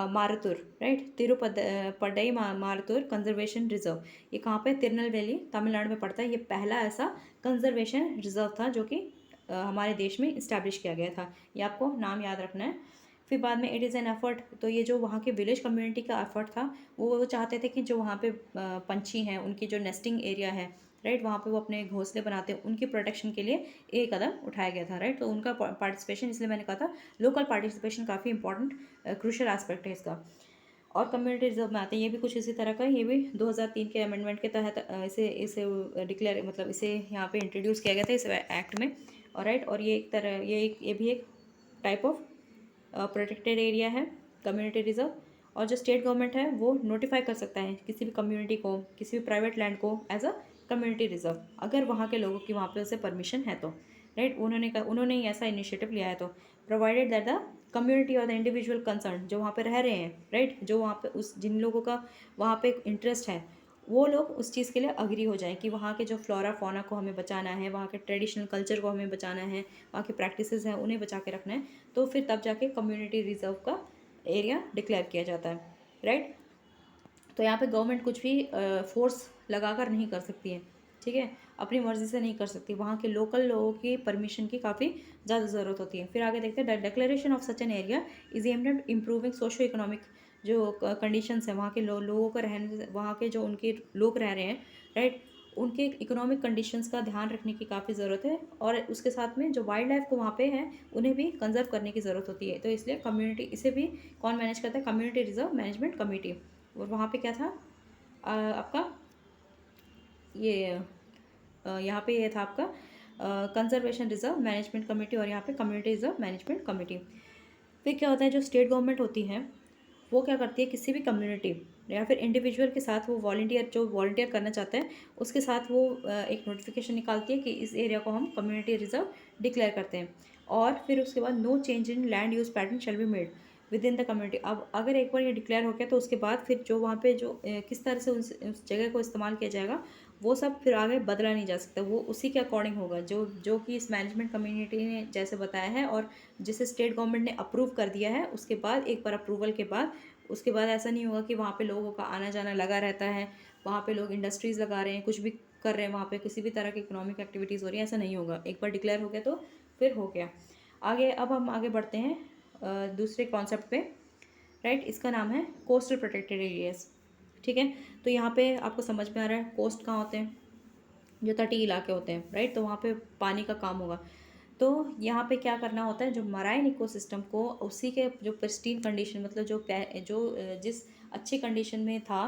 मारुतूर, राइट, तिरुपडई मारुतूर कंजर्वेशन रिजर्व। ये कहाँ पे, तिरुनेलवेली तमिलनाडु में पड़ता है। ये पहला ऐसा कंजर्वेशन रिजर्व था जो कि हमारे देश में इस्टेब्लिश किया गया था। ये आपको नाम याद रखना है। फिर बाद में इट इज़ एन एफर्ट, तो ये जो वहाँ के विलेज कम्युनिटी का एफर्ट था, वो चाहते थे कि जो वहाँ पे पंछी हैं उनकी जो नेस्टिंग एरिया है, राइट, वहाँ पे वो अपने घोंसले बनाते हैं, उनकी प्रोटेक्शन के लिए एक कदम उठाया गया था, राइट। तो उनका पार्टिसिपेशन, इसलिए मैंने कहा था लोकल पार्टिसिपेशन काफ़ी इंपॉर्टेंट क्रूशल एस्पेक्ट है इसका। और कम्युनिटी रिजर्व में आते हैं, ये भी कुछ इसी तरह का, ये भी 2003 के अमेंडमेंट के तहत इसे इसे डिक्लेयर, मतलब इसे यहाँ पे इंट्रोड्यूस किया गया था इस एक्ट में। और राइट, और ये एक तरह ये भी एक टाइप ऑफ प्रोटेक्टेड एरिया है, कम्युनिटी रिजर्व। और जो स्टेट गवर्नमेंट है वो नोटिफाई कर सकता है किसी भी कम्युनिटी को, किसी भी प्राइवेट लैंड को एज अ कम्युनिटी रिजर्व, अगर वहाँ के लोगों की वहाँ पे उसे परमिशन है तो, राइट। उन्होंने ही ऐसा इनिशिएटिव लिया है तो, प्रोवाइडेड दैट द कम्युनिटी और द इंडिविजुअल कंसर्न, जो वहाँ पे रह रहे हैं, राइट, जो वहाँ पे उस जिन लोगों का वहाँ पे इंटरेस्ट है, वो लोग उस चीज़ के लिए अग्री हो जाएं कि वहाँ के जो फ्लोरा फौना को हमें बचाना है, वहाँ के ट्रेडिशनल कल्चर को हमें बचाना है, वहाँ की प्रैक्टिसेस हैं उन्हें बचा के रखना है, तो फिर तब जाके कम्युनिटी रिजर्व का एरिया डिक्लेयर किया जाता है, राइट। तो यहाँ पे गवर्नमेंट कुछ भी फोर्स लगा कर नहीं कर सकती है, ठीक है, अपनी मर्जी से नहीं कर सकती, वहाँ के लोकल लोगों की परमिशन की काफ़ी ज़्यादा ज़रूरत होती है। फिर आगे देखते हैं, declaration of such an area is aimed at improving socio economic जो कंडीशंस हैं वहाँ के लोगों का रहने, वहाँ के जो उनके लोग रह रहे हैं, राइट, उनके इकोनॉमिक कंडीशंस का ध्यान रखने की काफ़ी ज़रूरत है। और उसके साथ में जो वाइल्ड लाइफ को वहाँ पे है उन्हें भी कंजर्व करने की ज़रूरत होती है। तो इसलिए कम्युनिटी, इसे भी कौन मैनेज करता है, कम्युनिटी रिजर्व मैनेजमेंट कमेटी। और वहाँ पे क्या था आपका ये यहाँ पे ये था आपका कंजर्वेशन रिजर्व मैनेजमेंट कमेटी, और यहाँ पे कम्युनिटी रिजर्व मैनेजमेंट कमेटी। फिर क्या होता है, जो स्टेट गवर्नमेंट होती है वो क्या करती है, किसी भी कम्युनिटी या फिर इंडिविजुअल के साथ वो वॉलंटियर करना चाहते हैं उसके साथ वो एक नोटिफिकेशन निकालती है कि इस एरिया को हम कम्युनिटी रिजर्व डिक्लेयर करते हैं। और फिर उसके बाद no change in land use pattern shall be made within the community. अब अगर एक बार ये डिक्लेयर हो गया तो उसके बाद फिर जो वहाँ पे जो किस तरह से उस जगह को इस्तेमाल किया जाएगा वो सब फिर आगे बदला नहीं जा सकता, वो उसी के अकॉर्डिंग होगा जो जो कि इस मैनेजमेंट कम्युनिटी ने जैसे बताया है और जिसे स्टेट गवर्नमेंट ने अप्रूव कर दिया है। उसके बाद एक बार अप्रूवल के बाद उसके बाद ऐसा नहीं होगा कि वहाँ पे लोगों का आना जाना लगा रहता है, वहाँ पे लोग इंडस्ट्रीज़ लगा रहे हैं, कुछ भी कर रहे हैं, वहाँ पे किसी भी तरह की इकोनॉमिक एक्टिविटीज़ हो रही है, ऐसा नहीं होगा। एक बार डिक्लेयर हो गया तो फिर हो गया। आगे अब हम आगे बढ़ते हैं दूसरे कॉन्सेप्ट पे, राइट, इसका नाम है कोस्टल प्रोटेक्टेड एरियाज। ठीक है, तो यहाँ पे आपको समझ में आ रहा है कोस्ट कहाँ होते हैं, जो तटीय इलाके होते हैं, राइट, तो वहाँ पे पानी का काम होगा। तो यहाँ पे क्या करना होता है, जो मराइन इकोसिस्टम को उसी के जो प्रिस्टीन कंडीशन, मतलब जिस अच्छी कंडीशन में था,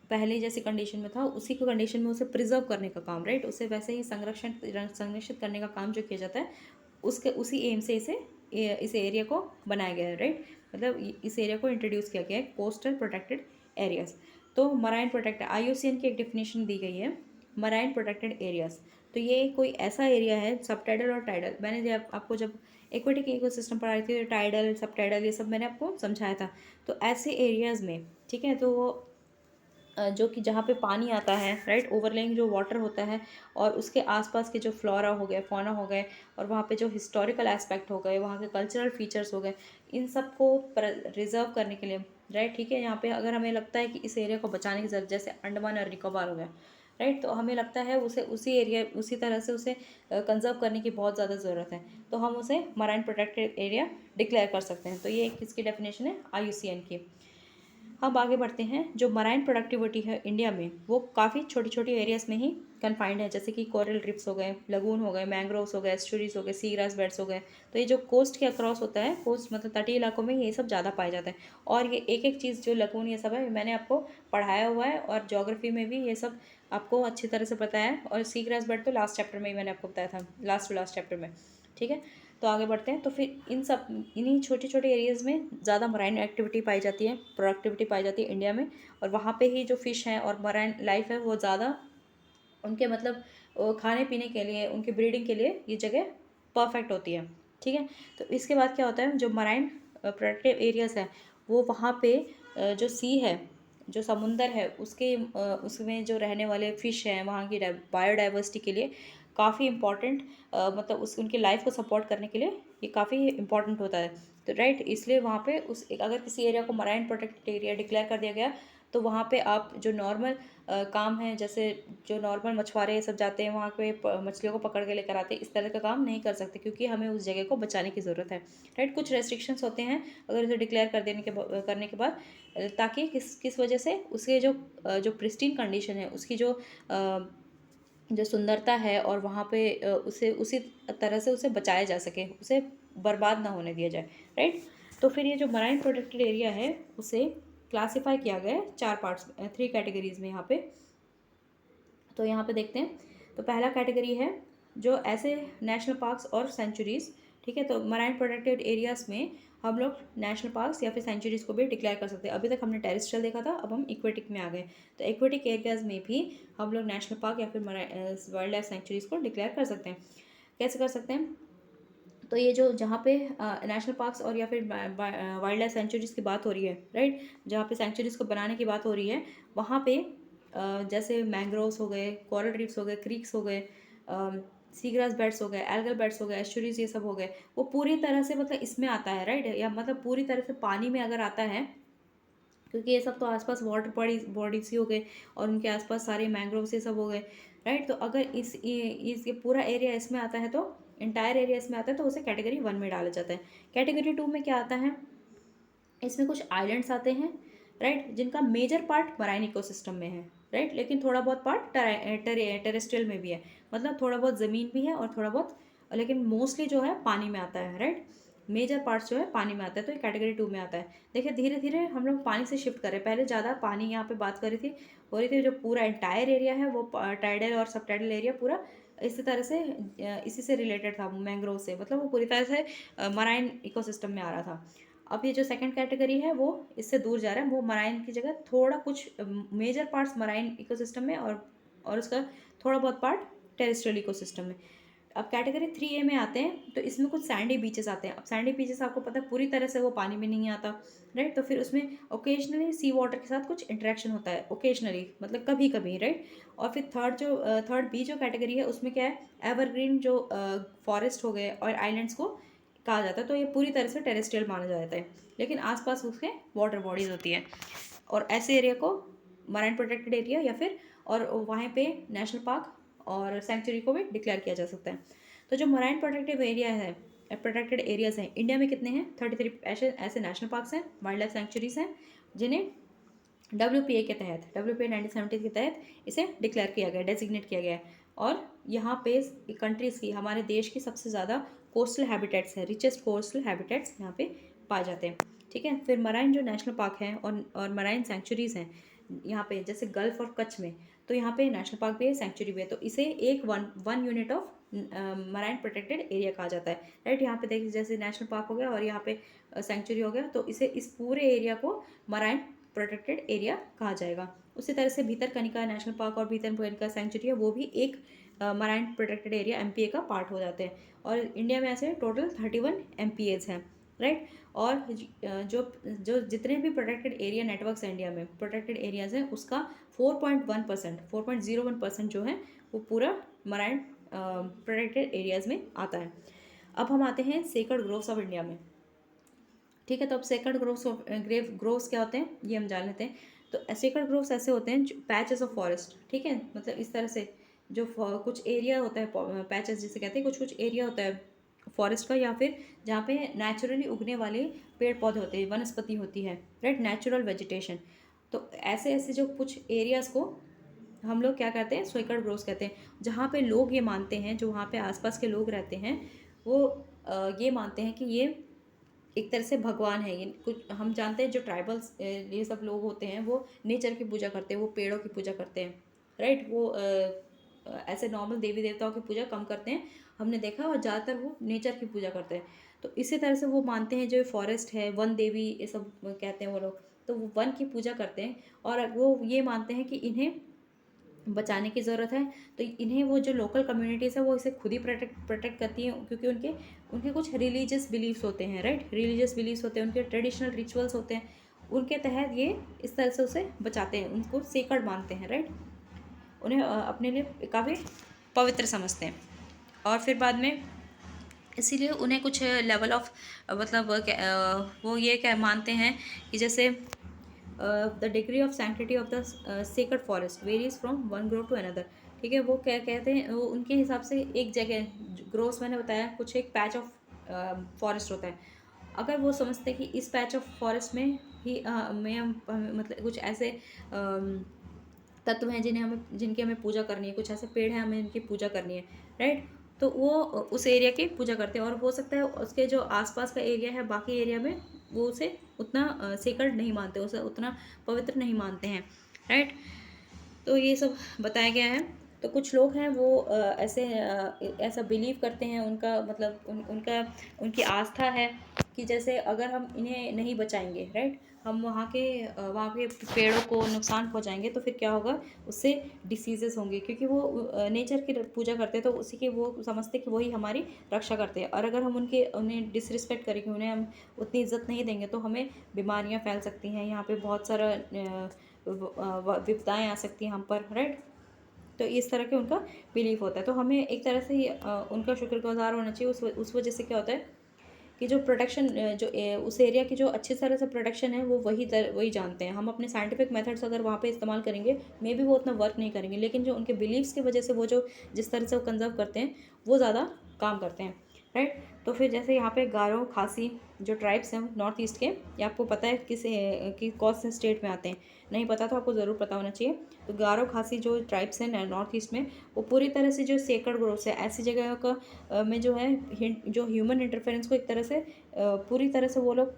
पहले जैसी कंडीशन में था उसी को कंडीशन में उसे प्रिजर्व करने का काम, राइट, उसे वैसे ही संरक्षित करने का काम जो किया जाता है उसके उसी एम से इस एरिया को बनाया गया है, राइट, मतलब इस एरिया को इंट्रोड्यूस किया गया है कोस्टल प्रोटेक्टेड एरियाज। तो मराइन प्रोटेक्टेड IUCN की एक डेफिनेशन दी गई है मराइन प्रोटेक्टेड एरियाज। तो ये कोई ऐसा एरिया है, सब टाइडल और टाइडल, मैंने जब आपको जब एक्वेटिक इकोसिस्टम पढ़ाई थी तो टाइडल सब टाइडल ये सब मैंने आपको समझाया था। तो ऐसे एरियाज़ में, ठीक है, तो जो कि जहाँ पे पानी आता है, राइट, ओवरलेइंग जो वाटर होता है और उसके आसपास के जो फ्लोरा हो गए, फौना हो गए, और वहाँ पे जो हिस्टोरिकल एस्पेक्ट हो गए, वहाँ के कल्चरल फीचर्स हो गए, इन सब को रिजर्व करने के लिए, राइट, ठीक है, यहाँ पे अगर हमें लगता है कि इस एरिया को बचाने की ज़रूरत, जैसे अंडमान और निकोबार हो गया, राइट, तो हमें लगता है उसे उसी तरह से उसे कंजर्व करने की बहुत ज़्यादा ज़रूरत है, तो हम उसे मराइन प्रोटेक्टेड एरिया डिक्लेयर कर सकते हैं। तो ये किसकी डेफिनेशन है, IUCN की। अब आगे बढ़ते हैं, जो मराइन प्रोडक्टिविटी है इंडिया में वो काफ़ी छोटी छोटी एरियाज़ में ही कन्फाइंड है, जैसे कि कोरल रिप्स हो गए, लगून हो गए, मैंग्रोव्स हो गए, एस्चुरीज हो गए, सी ग्रास बेड्स हो गए। तो ये जो कोस्ट के अक्रॉस होता है, कोस्ट मतलब तटीय इलाकों में ये सब ज़्यादा पाया जाता है। और ये एक एक चीज़ जो लगून ये सब है मैंने आपको पढ़ाया हुआ है, और ज्योग्राफी में भी ये सब आपको अच्छी तरह से पता है, और सी ग्रास बेड तो लास्ट चैप्टर में ही मैंने आपको बताया था, लास्ट टू लास्ट चैप्टर में। ठीक है, तो आगे बढ़ते हैं। तो फिर इन्हीं छोटे छोटे एरियाज़ में ज़्यादा मराइन एक्टिविटी पाई जाती है, प्रोडक्टिविटी पाई जाती है इंडिया में, और वहाँ पे ही जो फ़िश हैं और मराइन लाइफ है वो ज़्यादा उनके मतलब खाने पीने के लिए, उनकी ब्रीडिंग के लिए ये जगह परफेक्ट होती है। ठीक है। तो इसके बाद क्या होता है, जो मराइन प्रोटेक्टिव एरियाज़ है वो वहाँ पे जो सी है, जो समुंदर है उसमें जो रहने वाले फ़िश हैं वहाँ की बायोडाइवर्सिटी के लिए काफ़ी इम्पोर्टेंट, मतलब उस उनकी लाइफ को सपोर्ट करने के लिए ये काफ़ी इम्पोर्टेंट होता है। तो राइट, इसलिए वहाँ पे अगर किसी एरिया को मराइन प्रोटेक्टेड एरिया डिक्लेयर कर दिया गया तो वहाँ पे आप जो नॉर्मल काम है, जैसे जो नॉर्मल मछुआरे ये सब जाते हैं वहाँ पे मछलियों को पकड़ के लेकर आते हैं, इस तरह का काम नहीं कर सकते क्योंकि हमें उस जगह को बचाने की ज़रूरत है। राइट, कुछ रेस्ट्रिक्शंस होते हैं अगर इसे डिक्लेयर कर देने के करने के बाद, ताकि किस किस वजह से उसके जो प्रिस्टीन कंडीशन है, उसकी जो सुंदरता है और वहाँ पे उसे उसी तरह से उसे बचाया जा सके, उसे बर्बाद ना होने दिया जाए। राइट, तो फिर ये जो मराइन प्रोटेक्टेड एरिया है उसे क्लासिफाई किया गया है 4 पार्ट्स, 3 कैटेगरीज में यहाँ पे। तो यहाँ पे देखते हैं, तो पहला कैटेगरी है जो ऐसे नेशनल पार्क्स और सेंचुरीज़, ठीक है। तो मराइन प्रोटेक्टेड एरियाज़ में हम लोग नेशनल पार्क्स या फिर सेंचुरीज़ को भी डिक्लेयर कर सकते हैं। अभी तक हमने टेरेस्ट्रियल देखा था, अब हम इक्वेटिक में आ गए। तो इक्वेटिक एरियाज़ में भी हम लोग नेशनल पार्क या फिर वाइल्ड लाइफ सेंचुरीज़ को डिक्लेयर कर सकते हैं। कैसे कर सकते हैं, तो ये जो जहाँ पे नेशनल पार्क्स और या फिर वाइल्ड लाइफ सेंचुरीज़ की बात हो रही है, राइट, जहाँ पे सेंचुरीज़ को बनाने की बात हो रही है, वहाँ पे जैसे मैंग्रोव्स हो गए, कोरल रीफ्स हो गए, क्रीक्स हो गए, सीग्रास बेड्स हो गए, एल्गल बेड्स हो गए, एस्चुरीज ये सब हो गए, वो पूरी तरह से मतलब इसमें आता है, राइट, या मतलब पूरी तरह से पानी में अगर आता है, क्योंकि ये सब तो आसपास वाटर बॉडीज ही हो गए और उनके आसपास सारे मैंग्रोव्स ये सब हो गए। राइट, तो अगर ये पूरा एरिया इसमें आता है, तो इंटायर एरिया इसमें आता है, तो उसे कैटेगरी 1 में डाला जाता है। कैटेगरी 2 में क्या आता है, इसमें कुछ आइलैंड्स आते हैं, राइट, जिनका मेजर पार्ट मराइन इकोसिस्टम में है, राइट, लेकिन थोड़ा बहुत पार्ट टेरेस्ट्रियल में भी है, मतलब थोड़ा बहुत ज़मीन भी है और थोड़ा बहुत, लेकिन मोस्टली जो है पानी में आता है। राइट, मेजर पार्ट्स जो है पानी में आता है, तो ये कैटेगरी 2 में आता है। देखिए धीरे धीरे हम लोग पानी से शिफ्ट कर रहे हैं, पहले ज़्यादा पानी यहाँ पे बात कर रही थी, हो रही थी, जो पूरा एंटायर एरिया है वो टाइडल और सब टाइडल एरिया पूरा इसी तरह से इसी से रिलेटेड था, मैंग्रोव से, मतलब वो पूरी तरह से मराइन इकोसिस्टम में आ रहा था। अब ये जो सेकंड कैटेगरी है वो इससे दूर जा रहा है, वो मराइन की जगह थोड़ा कुछ मेजर पार्ट्स मराइन इकोसिस्टम में और उसका थोड़ा बहुत पार्ट टेरेस्ट्रियल इकोसिस्टम में। अब कैटेगरी 3A में आते हैं, तो इसमें कुछ सैंडी बीचेस आते हैं। अब सैंडी बीचेस आपको पता है पूरी तरह से वो पानी में नहीं आता, राइट, तो फिर उसमें ओकेजनली सी वाटर के साथ कुछ इंटरेक्शन होता है, ओकेजनली मतलब कभी कभी, राइट। और फिर थर्ड बी जो कैटेगरी है उसमें क्या है, एवरग्रीन जो फॉरेस्ट हो गए और आइलैंड्स को कहा जाता है, तो ये पूरी तरह से टेरेस्ट्रियल माना जाता है, लेकिन आसपास उसके वाटर बॉडीज होती है, और ऐसे एरिया को मराइन प्रोटेक्टेड एरिया या फिर और वहाँ पे नेशनल पार्क और सेंचुरी को भी डिक्लेयर किया जा सकता है। तो जो मराइन प्रोटेक्टिव एरिया है, प्रोटेक्टेड एरियाज हैं, इंडिया में कितने हैं, 33 ऐसे ऐसे नेशनल पार्क्स हैं, वाइल्ड लाइफ सेंचुरीज हैं, जिन्हें WPA के तहत, WPA 1970 के तहत इसे डिक्लेयर किया गया, डेजिग्नेट किया गया है। और यहाँ पे कंट्रीज़ की, हमारे देश की सबसे ज़्यादा कोस्टल हैबिटेट्स है, रिचेस्ट कोस्टल हैबिटेट्स यहाँ पे पाए जाते हैं। ठीक है, फिर मराइन जो नेशनल पार्क हैं और मराइन सेंचुरीज़ हैं यहाँ पे, जैसे गल्फ और कच्छ में, तो यहाँ पे नेशनल पार्क भी है, सेंचुरी भी है, तो इसे एक one unit of marine protected area कहा जाता है। राइट, यहाँ पे देखिए जैसे नेशनल पार्क हो गया और यहाँ पे सेंचुरी हो गया, तो इसे इस पूरे एरिया को मराइन प्रोटेक्टेड एरिया कहा जाएगा। उसी तरह से भीतरकनिका नेशनल पार्क और भीतरकनिका सेंचुरी है, वो भी एक मराइन प्रोटेक्टेड एरिया MPA का पार्ट हो जाते हैं। और इंडिया में ऐसे टोटल 31 MPAs हैं, राइट। और जो जो जितने भी प्रोटेक्टेड एरिया नेटवर्क्स हैं इंडिया में, प्रोटेक्टेड एरियाज हैं, उसका 4.1%, 4.01% जो है वो पूरा मराइन प्रोटेक्टेड एरियाज में आता है। अब हम आते हैं सेक्रेड ग्रोव्स ऑफ इंडिया में। ठीक है, तो अब सेक्रेड ग्रोव्स क्या होते हैं ये हम जान लेते हैं। तो सेक्रेड ग्रोव्स ऐसे होते हैं जो पैचेस ऑफ फॉरेस्ट, ठीक है, मतलब इस तरह से जो कुछ एरिया होता है, पैचेस जिसे कहते हैं, कुछ कुछ एरिया होता है फॉरेस्ट का, या फिर जहाँ पे नेचुरली उगने वाले पेड़ पौधे होते हैं, वनस्पति होती है, राइट, नेचुरल वेजिटेशन। तो ऐसे ऐसे जो कुछ एरियाज़ को हम लोग क्या कहते हैं, सेक्रेड ग्रोव्स कहते हैं, जहाँ पे लोग ये मानते हैं, जो वहाँ पे आसपास के लोग रहते हैं, वो ये मानते हैं कि ये एक तरह से भगवान है। ये कुछ हम जानते हैं, जो ट्राइबल्स ये सब लोग होते हैं वो नेचर की पूजा करते हैं, वो पेड़ों की पूजा करते हैं, राइट, वो ऐसे नॉर्मल देवी देवताओं की पूजा कम करते हैं, हमने देखा, और ज़्यादातर वो नेचर की पूजा करते हैं। तो इसी तरह से वो मानते हैं, जो फॉरेस्ट है, वन देवी ये सब कहते हैं वो लोग, तो वो वन की पूजा करते हैं, और वो ये मानते हैं कि इन्हें बचाने की ज़रूरत है। तो इन्हें वो जो लोकल कम्युनिटीज़ है वो इसे खुद ही प्रोटेक्ट प्रोटेक्ट करती हैं, क्योंकि उनके उनके कुछ रिलीजियस बिलीव्स होते हैं, राइट, रिलीजियस बिलीव्स होते हैं, उनके ट्रेडिशनल रिचुअल्स होते हैं, उनके तहत ये इस तरह से उसे बचाते हैं, उनको सेक्रेड मानते हैं, राइट, उन्हें अपने लिए काफ़ी पवित्र समझते हैं। और फिर बाद में इसीलिए उन्हें कुछ लेवल ऑफ मतलब वो ये क्या मानते हैं कि जैसे the degree of sanctity of the sacred forest varies from one grove to another. ठीक है, वो क्या कहते हैं, वो उनके हिसाब से एक जगह ग्रोव्स मैंने बताया कुछ एक पैच ऑफ फॉरेस्ट होता है, अगर वो समझते हैं कि इस पैच ऑफ फॉरेस्ट में ही मतलब कुछ ऐसे तत्व हैं जिन्हें हमें जिनकी हमें पूजा करनी है, कुछ ऐसे पेड़ हैं हमें इनकी पूजा करनी है, राइट, तो वो उस एरिया की पूजा करते हैं, और हो सकता है उसके जो आसपास का एरिया है बाकी एरिया में वो उसे उतना सेक्रेड नहीं मानते, उसे उतना पवित्र नहीं मानते हैं, राइट। तो ये सब बताया गया है। तो कुछ लोग हैं वो ऐसा बिलीव करते हैं, उनका मतलब उनकी आस्था है कि जैसे अगर हम इन्हें नहीं बचाएंगे, राइट, हम वहाँ के पेड़ों को नुकसान पहुँचाएंगे तो फिर क्या होगा, उससे डिसीजेस होंगे, क्योंकि वो नेचर की पूजा करते हैं, तो उसी के वो समझते कि वही हमारी रक्षा करते हैं, और अगर हम उन्हें डिसरिस्पेक्ट करेंगे, उन्हें हम उतनी इज्जत नहीं देंगे तो हमें बीमारियाँ फैल सकती हैं, यहाँ पे बहुत सारा विपदाएं आ सकती हैं हम पर, राइट। तो इस तरह के उनका बिलीफ होता है, तो हमें एक तरह से उनका शुक्रगुजार होना चाहिए। उस वजह से क्या होता है कि जो प्रोटेक्शन उस एरिया की जो अच्छी तरह से प्रोटेक्शन है वो वही जानते हैं। हम अपने साइंटिफिक मेथड्स अगर वहाँ पे इस्तेमाल करेंगे मे बी वो उतना वर्क नहीं करेंगे, लेकिन जो उनके बिलीव्स की वजह से वो जो जिस तरह से वो कंजर्व करते हैं वो ज़्यादा काम करते हैं, राइट। तो फिर जैसे यहाँ पे गारो खासी जो ट्राइब्स हैं नॉर्थ ईस्ट के, ये आपको पता है कि कौन से स्टेट में आते हैं, नहीं पता तो आपको ज़रूर पता होना चाहिए। तो गारो खासी जो ट्राइब्स हैं नॉर्थ ईस्ट में, वो पूरी तरह से जो सेक्रेड ग्रोव्स है ऐसी जगह का में जो है जो ह्यूमन इंटरफेरेंस को एक तरह से पूरी तरह से वो लोग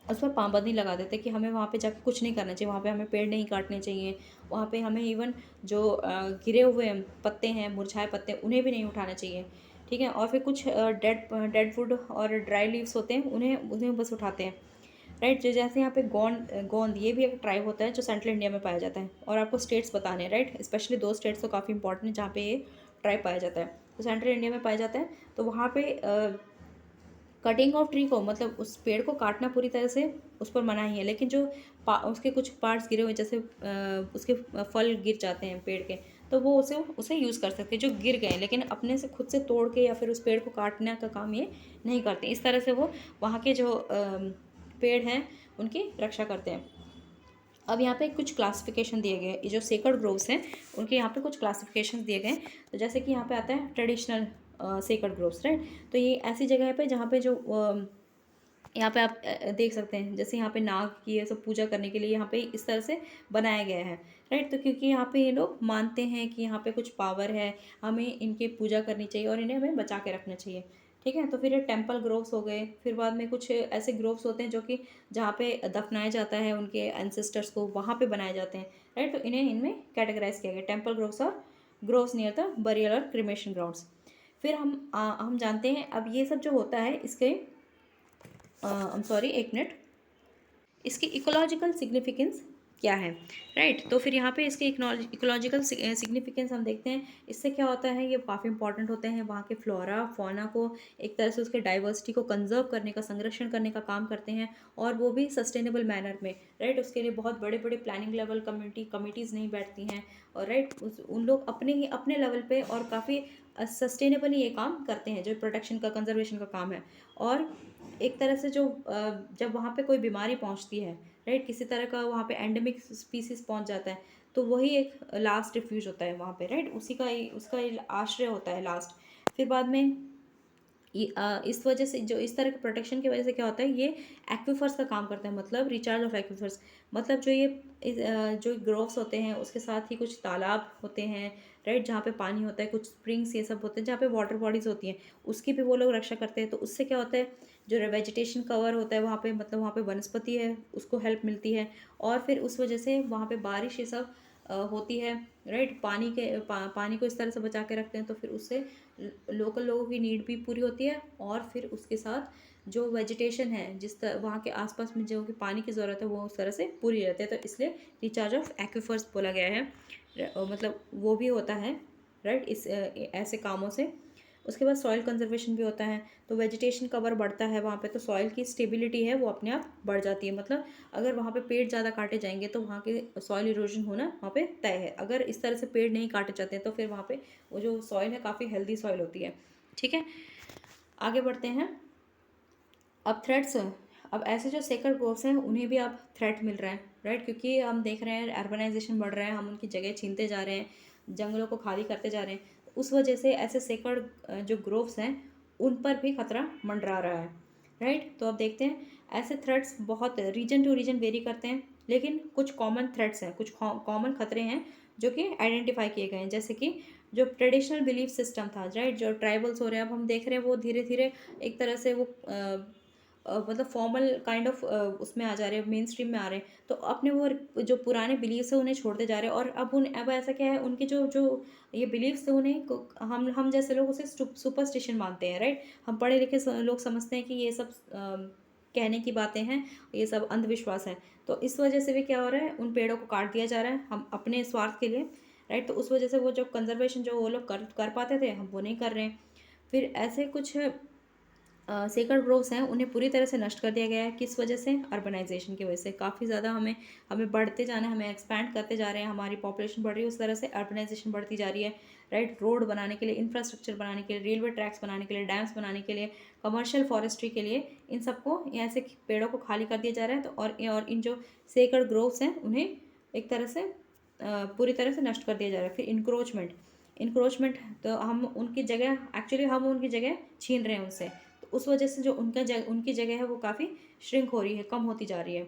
उस पर पाबंदी लगा देते कि हमें वहाँ पे जाकर कुछ नहीं करना चाहिए, वहाँ पे हमें पेड़ नहीं काटने चाहिए, वहाँ पे हमें इवन जो गिरे हुए पत्ते हैं, मुरझाए पत्ते, उन्हें भी नहीं उठाना चाहिए, ठीक है। और फिर कुछ डेड वुड और ड्राई लीव्स होते हैं, उन्हें उन्हें बस उठाते हैं, राइट। जो जैसे यहाँ पे गोंद ये भी एक ट्राइब होता है जो सेंट्रल इंडिया में पाया जाता है, और आपको स्टेट्स बताने हैं, राइट, स्पेशली 2 स्टेट्स तो काफ़ी इंपॉर्टेंट है जहाँ पे ये ट्राइब पाया जाता है। तो सेंट्रल इंडिया में पाया जाता है, तो वहाँ पे कटिंग ऑफ ट्री को मतलब उस पेड़ को काटना पूरी तरह से उस पर मना ही है, लेकिन जो उसके कुछ पार्ट्स गिरे हुए जैसे उसके फल गिर जाते हैं पेड़ के, तो वो उसे उसे यूज़ कर सकते हैं जो गिर गए, लेकिन अपने से खुद से तोड़ के या फिर उस पेड़ को काटने का काम ये नहीं करते। इस तरह से वो वहाँ के जो पेड़ हैं उनकी रक्षा करते हैं। अब यहाँ पे कुछ क्लासिफिकेशन दिए गए हैं, जो सेक्रेड ग्रोव्स हैं उनके यहाँ पे कुछ क्लासिफिकेशन दिए गए हैं। तो जैसे कि यहाँ पे आता है ट्रेडिशनल सेक्रेड ग्रोव्स, राइट। तो ये ऐसी जगह है पे जहाँ पे जो यहाँ पे आप देख सकते हैं, जैसे यहाँ पे नाग की ये सब पूजा करने के लिए यहाँ पे इस तरह से बनाया गया है, राइट। तो क्योंकि यहाँ पे ये लोग मानते हैं कि यहाँ पे कुछ पावर है, हमें इनकी पूजा करनी चाहिए और इन्हें हमें बचा के रखना चाहिए, ठीक है। तो फिर ये टेम्पल ग्रोव्स हो गए, फिर बाद में कुछ ऐसे ग्रोव्स होते हैं जो कि जहाँ पे दफनाया जाता है उनके एंसेस्टर्स को, वहाँ पे बनाए जाते हैं, राइट। तो इन्हें इनमें कैटेगराइज किया गया, टेम्पल ग्रोव्स और ग्रोव्स नियर द बरियल और क्रिमेशन ग्राउंड्स। फिर हम जानते हैं अब ये सब जो होता है इसके आई एम सॉरी एक मिनट, इसकी इकोलॉजिकल सिग्निफिकेंस क्या है, राइट। तो फिर यहाँ पे इसके इकोलॉजिकल सिग्निफिकेंस हम देखते हैं, इससे क्या होता है, ये काफ़ी इंपॉर्टेंट होते हैं, वहाँ के फ्लोरा फौना को एक तरह से उसके डाइवर्सिटी को कंजर्व करने का, संरक्षण करने का काम करते हैं, और वो भी सस्टेनेबल मैनर में, राइट। उसके लिए बहुत बड़े बड़े प्लानिंग लेवल कमिटीज़ नहीं बैठती हैं, और राइट उन लोग अपने लेवल पे और काफ़ी सस्टेनेबली ये काम करते हैं, जो प्रोटेक्शन का कंजर्वेशन का काम है। और एक तरह से जो जब वहाँ पे कोई बीमारी पहुँचती है, राइट, किसी तरह का वहाँ पे एंडेमिक स्पीसीज पहुँच जाता है, तो वही एक लास्ट रिफ्यूज होता है वहाँ पे, राइट, उसका आश्रय होता है लास्ट। फिर बाद में इस वजह से जो इस तरह के प्रोटेक्शन की वजह से क्या होता है, ये एक्विफर्स का काम करता है, मतलब रिचार्ज ऑफ एक्विफर्स, मतलब जो ग्रोव्स होते हैं उसके साथ ही कुछ तालाब होते हैं, राइट, जहाँ पे पानी होता है, कुछ स्प्रिंग्स ये सब होते हैं जहाँ पे वाटर बॉडीज होती हैं, उसकी भी वो लोग रक्षा करते हैं। तो उससे क्या होता है, जो वेजिटेशन कवर होता है वहाँ पे, मतलब वहाँ पे वनस्पति है उसको हेल्प मिलती है, और फिर उस वजह से वहाँ पे बारिश ये सब होती है, राइट। पानी को इस तरह से बचा के रखते हैं, तो फिर उससे लोकल लोगों की नीड भी पूरी होती है, और फिर उसके साथ जो वेजिटेशन है वहाँ के आसपास में जो कि पानी की ज़रूरत है वो उस तरह से पूरी रहती है, तो इसलिए रिचार्ज ऑफ एक्विफर्स बोला गया है। मतलब वो भी होता है, राइट, इस ऐसे कामों से। उसके बाद सॉइल कंजर्वेशन भी होता है, तो वेजिटेशन कवर बढ़ता है वहाँ पे, तो सॉइल की स्टेबिलिटी है वो अपने आप बढ़ जाती है। मतलब अगर वहाँ पे पेड़ ज़्यादा काटे जाएंगे तो वहाँ के सॉइल इरोजन होना वहाँ पे तय है। अगर इस तरह से पेड़ नहीं काटे जाते हैं तो फिर वहाँ पे वो जो सॉइल है काफ़ी हेल्दी सॉइल होती है। ठीक है, आगे बढ़ते हैं। अब थ्रेट्स, अब ऐसे जो सेक्रेड ग्रोव्स हैं उन्हें भी अब थ्रेट मिल रहा है, राइट, क्योंकि हम देख रहे हैं अर्बनाइजेशन बढ़ रहा है, हम उनकी जगह छीनते जा रहे हैं, जंगलों को खाली करते जा रहे हैं, तो उस वजह से ऐसे सेक्रेड जो ग्रोव्स हैं उन पर भी खतरा मंडरा रहा है, राइट। तो अब देखते हैं, ऐसे थ्रेट्स बहुत रीजन टू रीजन वेरी करते हैं, लेकिन कुछ कॉमन थ्रेट्स हैं, कुछ कॉमन खतरे हैं जो कि आइडेंटिफाई किए गए हैं। जैसे कि जो ट्रेडिशनल बिलीफ सिस्टम था, राइट, जो ट्राइबल्स हो रहे हैं, अब हम देख रहे हैं वो धीरे धीरे एक तरह से वो मतलब फॉर्मल काइंड ऑफ उसमें आ जा रहे हैं, मेन स्ट्रीम में आ रहे हैं, तो अपने वो जो पुराने बिलीव्स है उन्हें छोड़ते जा रहे हैं। और अब ऐसा क्या है, उनके जो जो ये बिलीव्स थे उन्हें हम जैसे लोग उसे सुपरस्टिशन मानते हैं, राइट। हम पढ़े लिखे लोग समझते हैं कि ये सब कहने की बातें हैं, ये सब अंधविश्वास है। तो इस वजह से भी क्या हो रहा है, उन पेड़ों को काट दिया जा रहा है हम अपने स्वार्थ के लिए, राइट। तो उस वजह से वो जो कंजर्वेशन जो वो लोग कर पाते थे, हम वो नहीं कर रहे हैं। फिर ऐसे कुछ सेक्रेड ग्रोव्स हैं उन्हें पूरी तरह से नष्ट कर दिया गया है। किस वजह से? अर्बनाइजेशन की वजह से। काफ़ी ज़्यादा हमें हमें बढ़ते जाना है, हमें एक्सपैंड करते जा रहे हैं, हमारी पॉपुलेशन बढ़ रही है, उस तरह से अर्बनाइजेशन बढ़ती जा रही है, राइट। रोड बनाने के लिए, इंफ्रास्ट्रक्चर बनाने के लिए, रेलवे ट्रैक्स बनाने के लिए, डैम्स बनाने के लिए, कमर्शियल फॉरेस्ट्री के लिए, इन सबको ऐसे पेड़ों को खाली कर दिया जा रहा है। तो और इन जो सेक्रेड ग्रोव्स हैं उन्हें एक तरह से पूरी तरह से नष्ट कर दिया जा रहा है। फिर इंक्रोचमेंट, तो हम उनकी जगह, एक्चुअली हम उनकी जगह छीन रहे हैं उनसे, तो उस वजह से जो उनकी जगह है वो काफ़ी श्रिंक हो रही है, कम होती जा रही है।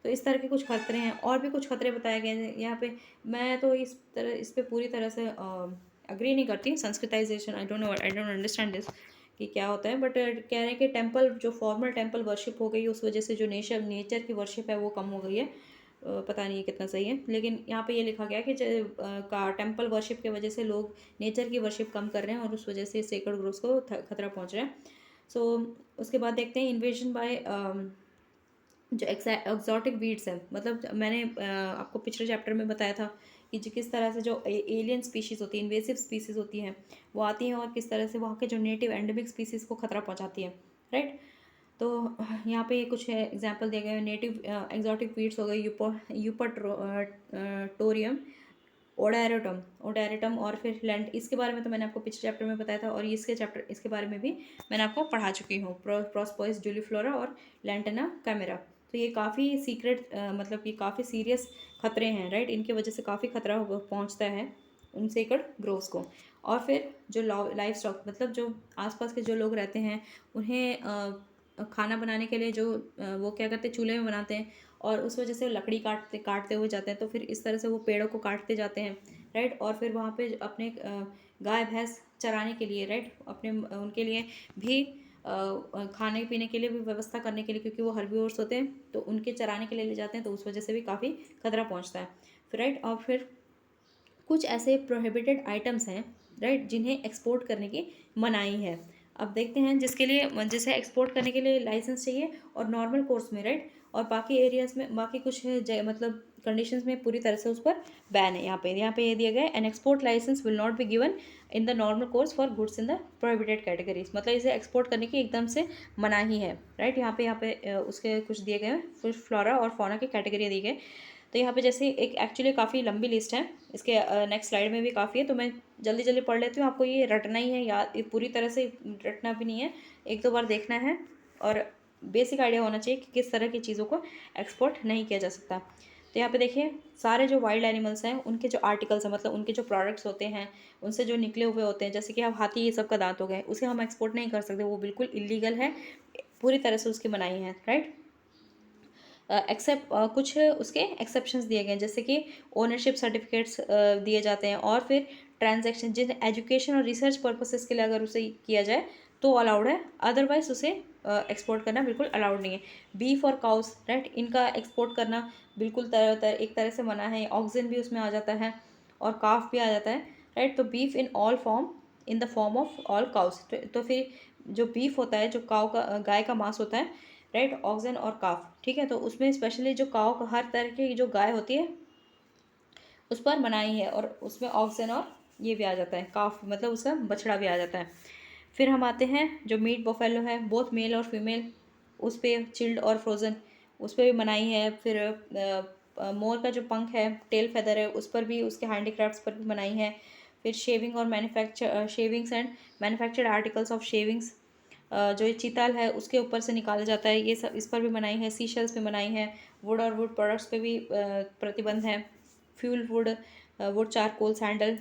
तो इस तरह के कुछ खतरे हैं, और भी कुछ खतरे बताए गए हैं यहाँ पे। मैं तो इस पे पूरी तरह से अग्री नहीं करती। Sanskritisation, I don't understand this कि क्या होता है, बट कह रहे हैं कि टेम्पल, जो फॉर्मल टेम्पल वर्शिप हो गई है, उस वजह से जो नेचर की वर्शिप है वो कम हो गई है। पता नहीं ये कितना सही है, लेकिन यहाँ पे ये लिखा गया है कि का टेम्पल वर्शिप की वजह से लोग नेचर की वर्शिप कम कर रहे हैं और उस वजह से सेक्रेड ग्रोव्स को खतरा पहुँच रहा है। सो उसके बाद देखते हैं इन्वेजन बाय जो एक्सॉटिक वीड्स हैं। मतलब मैंने आपको पिछले चैप्टर में बताया था कि जो किस तरह से जो एलियन स्पीशीज़ होती है, इन्वेसिव स्पीशीज़ होती हैं, वो आती हैं और किस तरह से वहाँ के जो नेटिव एंडेमिक स्पीशीज़ को खतरा पहुँचाती हैं, राइट। तो यहाँ पे ये कुछ एग्जांपल दिए गए हैं। नेटिव एक्सॉटिक वीड्स हो गए, यूपटोरियम, ओडायरेटम और फिर लैंड। इसके बारे में तो मैंने आपको पिछले चैप्टर में बताया था, और इसके बारे में भी मैंने आपको पढ़ा चुकी हूँ, प्रोस्पोइस जूलीफ्लोरा और लैंटेना कैमेरा। तो ये काफ़ी सीक्रेट, मतलब कि काफ़ी सीरियस खतरे हैं, राइट। इनकी वजह से काफ़ी खतरा पहुँचता है उन सेक्रेड ग्रोव्स को। और फिर जो लाइफ स्टॉक, मतलब जो आसपास के जो लोग रहते हैं उन्हें खाना बनाने के लिए जो वो क्या करते हैं, चूल्हे में बनाते हैं, और उस वजह से लकड़ी काटते हुए जाते हैं, तो फिर इस तरह से वो पेड़ों को काटते जाते हैं, राइट। और फिर वहाँ पे अपने गाय भैंस चराने के लिए, राइट, अपने उनके लिए भी खाने पीने के लिए भी व्यवस्था करने के लिए, क्योंकि वो हर्बीवोर्स होते हैं, तो उनके चराने के लिए ले जाते हैं, तो उस वजह से भी काफ़ी खतरा पहुँचता है, फिर राइट। और फिर कुछ ऐसे प्रोहिबिटेड आइटम्स हैं, राइट, जिन्हें एक्सपोर्ट करने की मनाही है। अब देखते हैं जिसके लिए, जिसे एक्सपोर्ट करने के लिए लाइसेंस चाहिए और नॉर्मल कोर्स में, राइट, और बाकी एरियाज़ में, बाकी कुछ मतलब कंडीशंस में पूरी तरह से उस पर बैन है। यहाँ पे ये दिया गया है, an export license will not be given in the normal course for goods in the prohibited categories. मतलब इसे एक्सपोर्ट करने की एकदम से मनाही है, राइट। यहाँ पे उसके कुछ दिए गए हैं, कुछ फ्लोरा और फौना की कैटेगरी दी गई। तो यहाँ पे जैसे एक एक्चुअली काफ़ी लंबी लिस्ट है, इसके नेक्स्ट स्लाइड में भी काफ़ी है, तो मैं जल्दी जल्दी पढ़ लेती हूँ। आपको ये रटना ही है, याद ये पूरी तरह से रटना भी नहीं है, एक दो बार देखना है और बेसिक आइडिया होना चाहिए कि किस तरह की चीज़ों को एक्सपोर्ट नहीं किया जा सकता। तो यहाँ पे देखिए, सारे जो वाइल्ड एनिमल्स हैं उनके जो आर्टिकल्स हैं, मतलब उनके जो प्रोडक्ट्स होते हैं, उनसे जो निकले हुए होते हैं, जैसे कि अब हाथी ये सब का दांत हो गए, उसे हम एक्सपोर्ट नहीं कर सकते, वो बिल्कुल इलीगल है, पूरी तरह से उसकी मनाही है, राइट। एक्सेप्ट कुछ उसके एक्सेप्शंस दिए गए हैं, जैसे कि ओनरशिप सर्टिफिकेट्स दिए जाते हैं, और फिर ट्रांजैक्शन जिन एजुकेशन और रिसर्च पर्पसेस के लिए अगर उसे किया जाए तो अलाउड है, अदरवाइज उसे एक्सपोर्ट करना बिल्कुल अलाउड नहीं है। बीफ और काउस, राइट, इनका एक्सपोर्ट करना बिल्कुल एक तरह से मना है। ऑक्सिन भी उसमें आ जाता है और काफ भी आ जाता है, राइट। तो beef in all form, in the form of all cows, तो फिर जो बीफ होता है, जो काव का गाय का मांस होता है, राइट, ऑक्सन और काफ, ठीक है। तो उसमें स्पेशली जो काव का हर तरह की जो गाय होती है उस पर मनाही है, और उसमें ऑक्सन और ये भी आ जाता है, काफ मतलब उसका बछड़ा भी आ जाता है। फिर हम आते हैं जो मीट बफेलो है, बोथ मेल और फीमेल, उस पे चिल्ड और फ्रोज़न, उस पे भी मनाही है। फिर मोर का जो पंख है, टेल फेदर है, उस पर भी, उसके हैंडीक्राफ्ट्स पर भी मनाही है। फिर शेविंग और shavings and manufactured articles of shavings, जो ये चीताल है उसके ऊपर से निकाला जाता है, ये सब इस पर भी मनाही है। सी शेल्स पे मनाही है। वुड और वुड प्रोडक्ट्स पे भी प्रतिबंध है। Fuel wood, would charcoal sandal,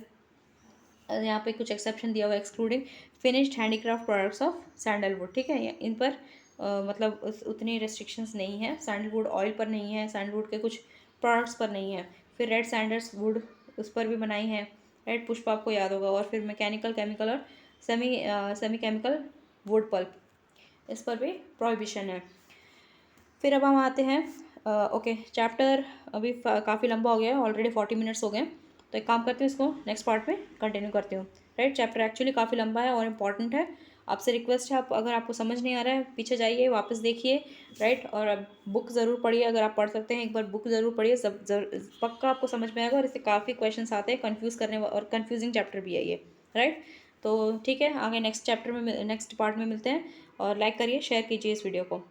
यहाँ पे कुछ एक्सेप्शन दिया हुआ है, excluding finished handicraft products of sandalwood, ठीक है। इन पर मतलब उतनी रेस्ट्रिक्शंस नहीं है। सैंडलवुड ऑयल पर नहीं है, सैंडलवुड के कुछ प्रोडक्ट्स पर नहीं है। फिर रेड सैंडर्स वुड, उस पर भी बनाई है। रेड पुष्प आपको याद होगा। और फिर मैकेनिकल, केमिकल और सेमी केमिकल वुड पल्प, इस पर भी प्रोहिबिशन है। फिर अब हम आते हैं, ओके, चैप्टर अभी काफ़ी लंबा हो गया है, ऑलरेडी 40 मिनट्स हो गए हैं। तो एक काम करती हूँ, इसको नेक्स्ट पार्ट में कंटिन्यू करती हूँ, राइट। चैप्टर एक्चुअली काफ़ी लंबा है और इम्पॉर्टेंट है। आपसे रिक्वेस्ट है, आप अगर आपको समझ नहीं आ रहा है, पीछे जाइए, वापस देखिए, राइट। और अब बुक ज़रूर पढ़िए, अगर आप पढ़ सकते हैं एक बार बुक ज़रूर पढ़िए, सब पक्का आपको समझ में आएगा। और इससे काफ़ी क्वेश्चंस आते हैं कन्फ्यूज़ करने और कन्फ्यूजिंग चैप्टर भी है ये, राइट। तो ठीक है, आगे नेक्स्ट चैप्टर में, नेक्स्ट पार्ट में मिलते हैं। और लाइक करिए, शेयर कीजिए इस वीडियो को।